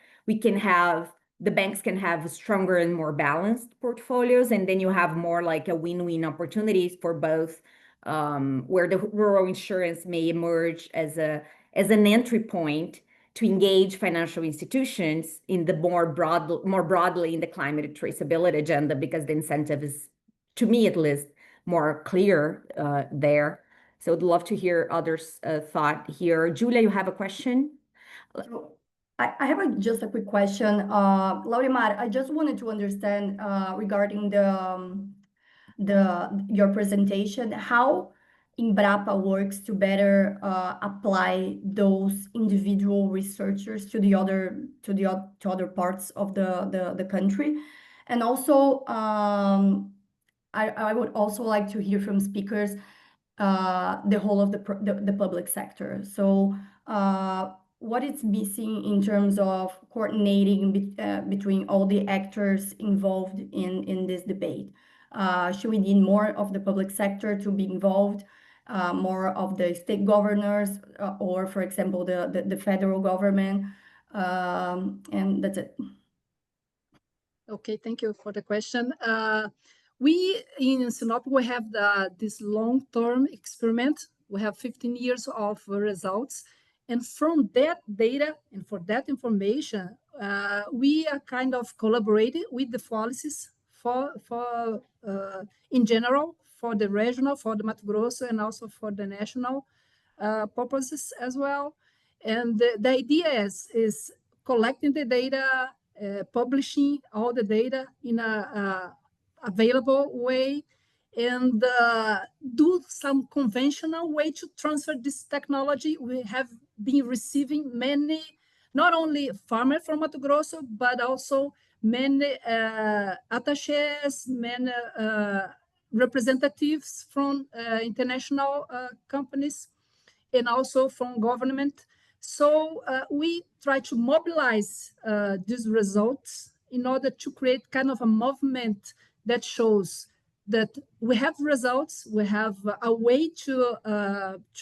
[SPEAKER 1] the banks can have stronger and more balanced portfolios, and then you have more like a win-win opportunities for both, where the rural insurance may emerge as an entry point to engage financial institutions in the more broadly in the climate traceability agenda, because the incentive is, to me at least, more clear there. So I'd love to hear others' thought here. Julia, you have a question?
[SPEAKER 4] So I have just a quick question. Laurimar, I just wanted to understand regarding your presentation, how Embrapa works to better apply those individual researchers to other parts of the country. And also, I would also like to hear from speakers the whole of the public sector. So what is missing in terms of coordinating between all the actors involved in this debate? Should we need more of the public sector to be involved, more of the state governors, or, for example, the federal government? And that's it.
[SPEAKER 3] Okay, thank you for the question. We in Sinop, we have this long-term experiment. We have 15 years of results. And from that data and for that information, we are kind of collaborating with the policies for in general, for the regional, for the Mato Grosso, and also for the national purposes as well. And the idea is collecting the data, publishing all the data in a available way, and do some conventional way to transfer this technology. We have been receiving many, not only farmers from Mato Grosso, but also many attaches, many representatives from international companies, and also from government. So we try to mobilize these results in order to create kind of a movement that shows that we have results, we have a way to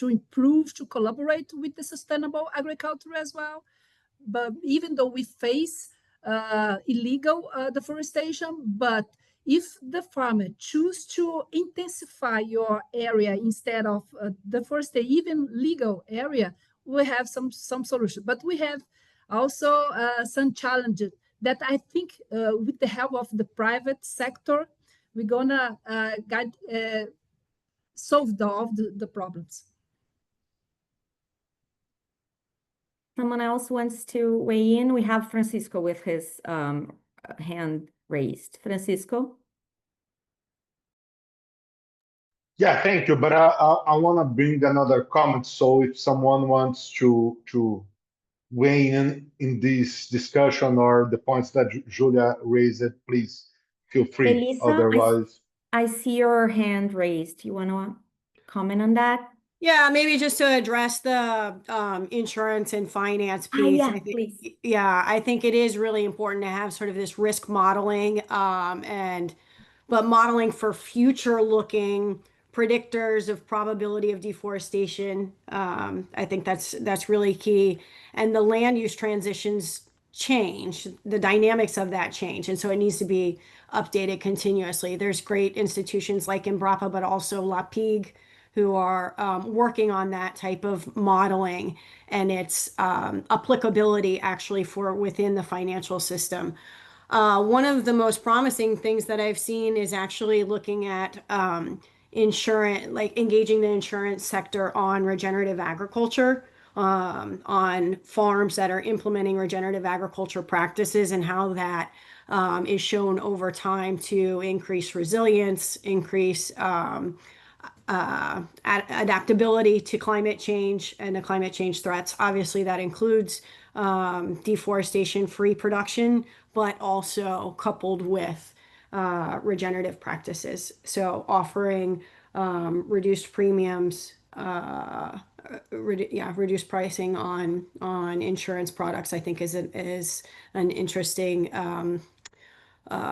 [SPEAKER 3] improve, to collaborate with the sustainable agriculture as well. But even though we face illegal deforestation, but if the farmer choose to intensify your area instead of deforestation, even legal area, we have some solution. But we have also some challenges that I think with the help of the private sector, we're gonna solve all the problems.
[SPEAKER 1] Someone else wants to weigh in? We have Francisco with his hand raised. Francisco?
[SPEAKER 10] Yeah, thank you. But I want to bring another comment. So if someone wants to weigh in this discussion or the points that Julia raised, please feel free.
[SPEAKER 1] Elisa,
[SPEAKER 10] Otherwise,
[SPEAKER 1] I see your hand raised. You want to comment on that?
[SPEAKER 8] Yeah, maybe just to address the insurance and finance piece.
[SPEAKER 1] yeah,
[SPEAKER 8] I think,
[SPEAKER 1] please.
[SPEAKER 8] yeah, I think it is really important to have sort of this risk modeling, but modeling for future-looking predictors of probability of deforestation. I think that's really key. And the land use transitions change, the dynamics of that change, and so it needs to be updated continuously. There's great institutions like Embrapa, but also LAPIG, who are working on that type of modeling and its applicability actually for within the financial system. One of the most promising things that I've seen is actually looking at insurance, like engaging the insurance sector on regenerative agriculture, on farms that are implementing regenerative agriculture practices and how that is shown over time to increase resilience, increase adaptability to climate change and the climate change threats. Obviously, that includes deforestation-free production, but also coupled with regenerative practices. So offering reduced premiums, reduced pricing on insurance products, I think is an interesting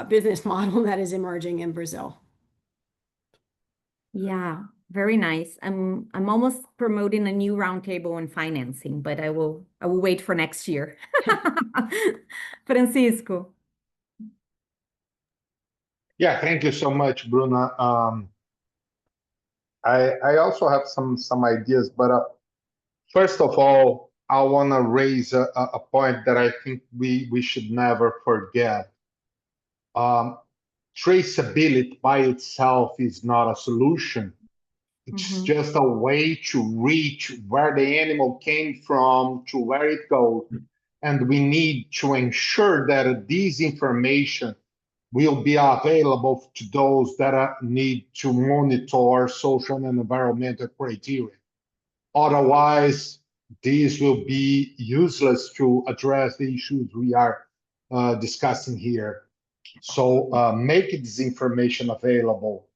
[SPEAKER 8] business model that is emerging in Brazil.
[SPEAKER 1] Yeah, very nice. I'm almost promoting a new roundtable on financing, but I will wait for next year. Francisco.
[SPEAKER 10] yeah, thank you so much, Bruna. I also have some ideas, but first of all, I want to raise a point that I think we should never forget. Traceability by itself is not a solution. It's just a way to reach where the animal came from to where it goes. And we need to ensure that this information will be available to those that need to monitor social and environmental criteria. Otherwise, these will be useless to address the issues we are discussing here. So make this information available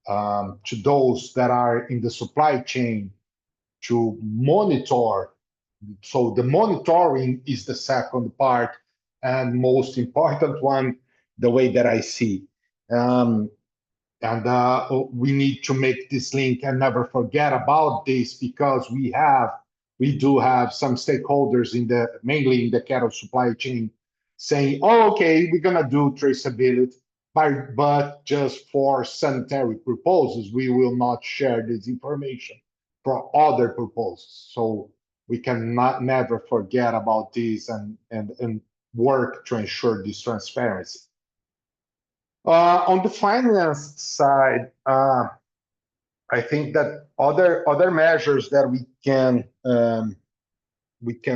[SPEAKER 10] to those that are in the supply chain to monitor. So the monitoring is the second part and most important one, the way that I see. And we need to make this link and never forget about this because we do have some stakeholders mainly in the cattle supply chain saying, oh, okay, we're gonna do traceability, but just for sanitary purposes, we will not share this information for other purposes. So we cannot never forget about this and work to ensure this transparency. On the finance side, I think that other measures that we can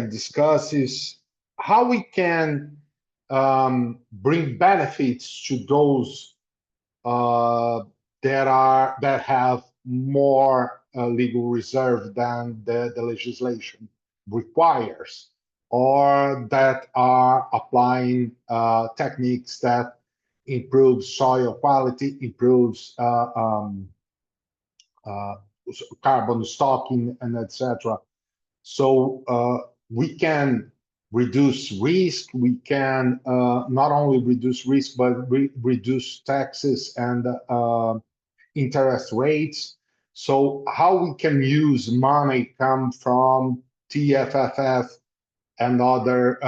[SPEAKER 10] discuss is how we can bring benefits to those that have more legal reserve than the legislation requires, or that are applying techniques that improves soil quality, improves carbon stocking, and etc. So we can reduce risk. We can not only reduce risk, but reduce taxes and interest rates. So how we can use money come from TFFF and other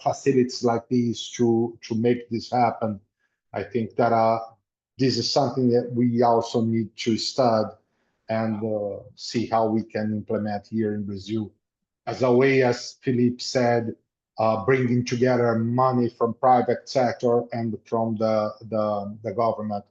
[SPEAKER 10] facilities like these to make this happen. I think that this is something that we also need to study and see how we can implement here in Brazil as a way, as Philippe said, bringing together money from private sector and from the government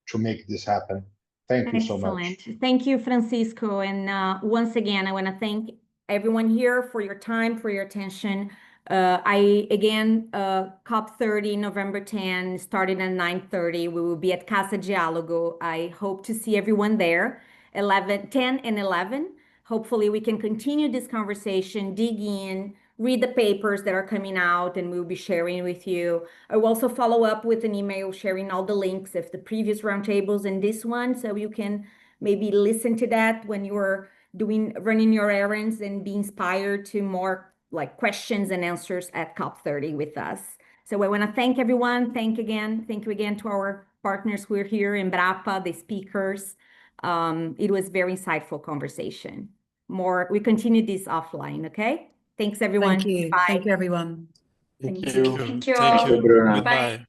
[SPEAKER 10] to make this happen. Thank you so much.
[SPEAKER 1] Excellent. Thank you, Francisco. And once again, I want to thank everyone here for your time, for your attention. COP30, November 10, starting at 9:30. We will be at Casa Diálogo. I hope to see everyone there, 10 and 11. Hopefully we can continue this conversation, dig in, read the papers that are coming out, and we'll be sharing with you. I will also follow up with an email sharing all the links of the previous roundtables and this one, so you can maybe listen to that when you're running your errands and be inspired to more like questions and answers at COP30 with us. So I want to thank everyone. Thank you again to our partners who are here in Embrapa, the speakers. It was very insightful conversation. We continue this offline, okay? Thanks, everyone.
[SPEAKER 7] Thank you.
[SPEAKER 1] Bye.
[SPEAKER 7] Thank you, everyone.
[SPEAKER 3] Thank
[SPEAKER 2] Thank
[SPEAKER 3] you.
[SPEAKER 2] you.
[SPEAKER 6] Thank you
[SPEAKER 2] Thank
[SPEAKER 6] all.
[SPEAKER 2] you.
[SPEAKER 10] Bruna.
[SPEAKER 6] Bye.
[SPEAKER 2] Goodbye.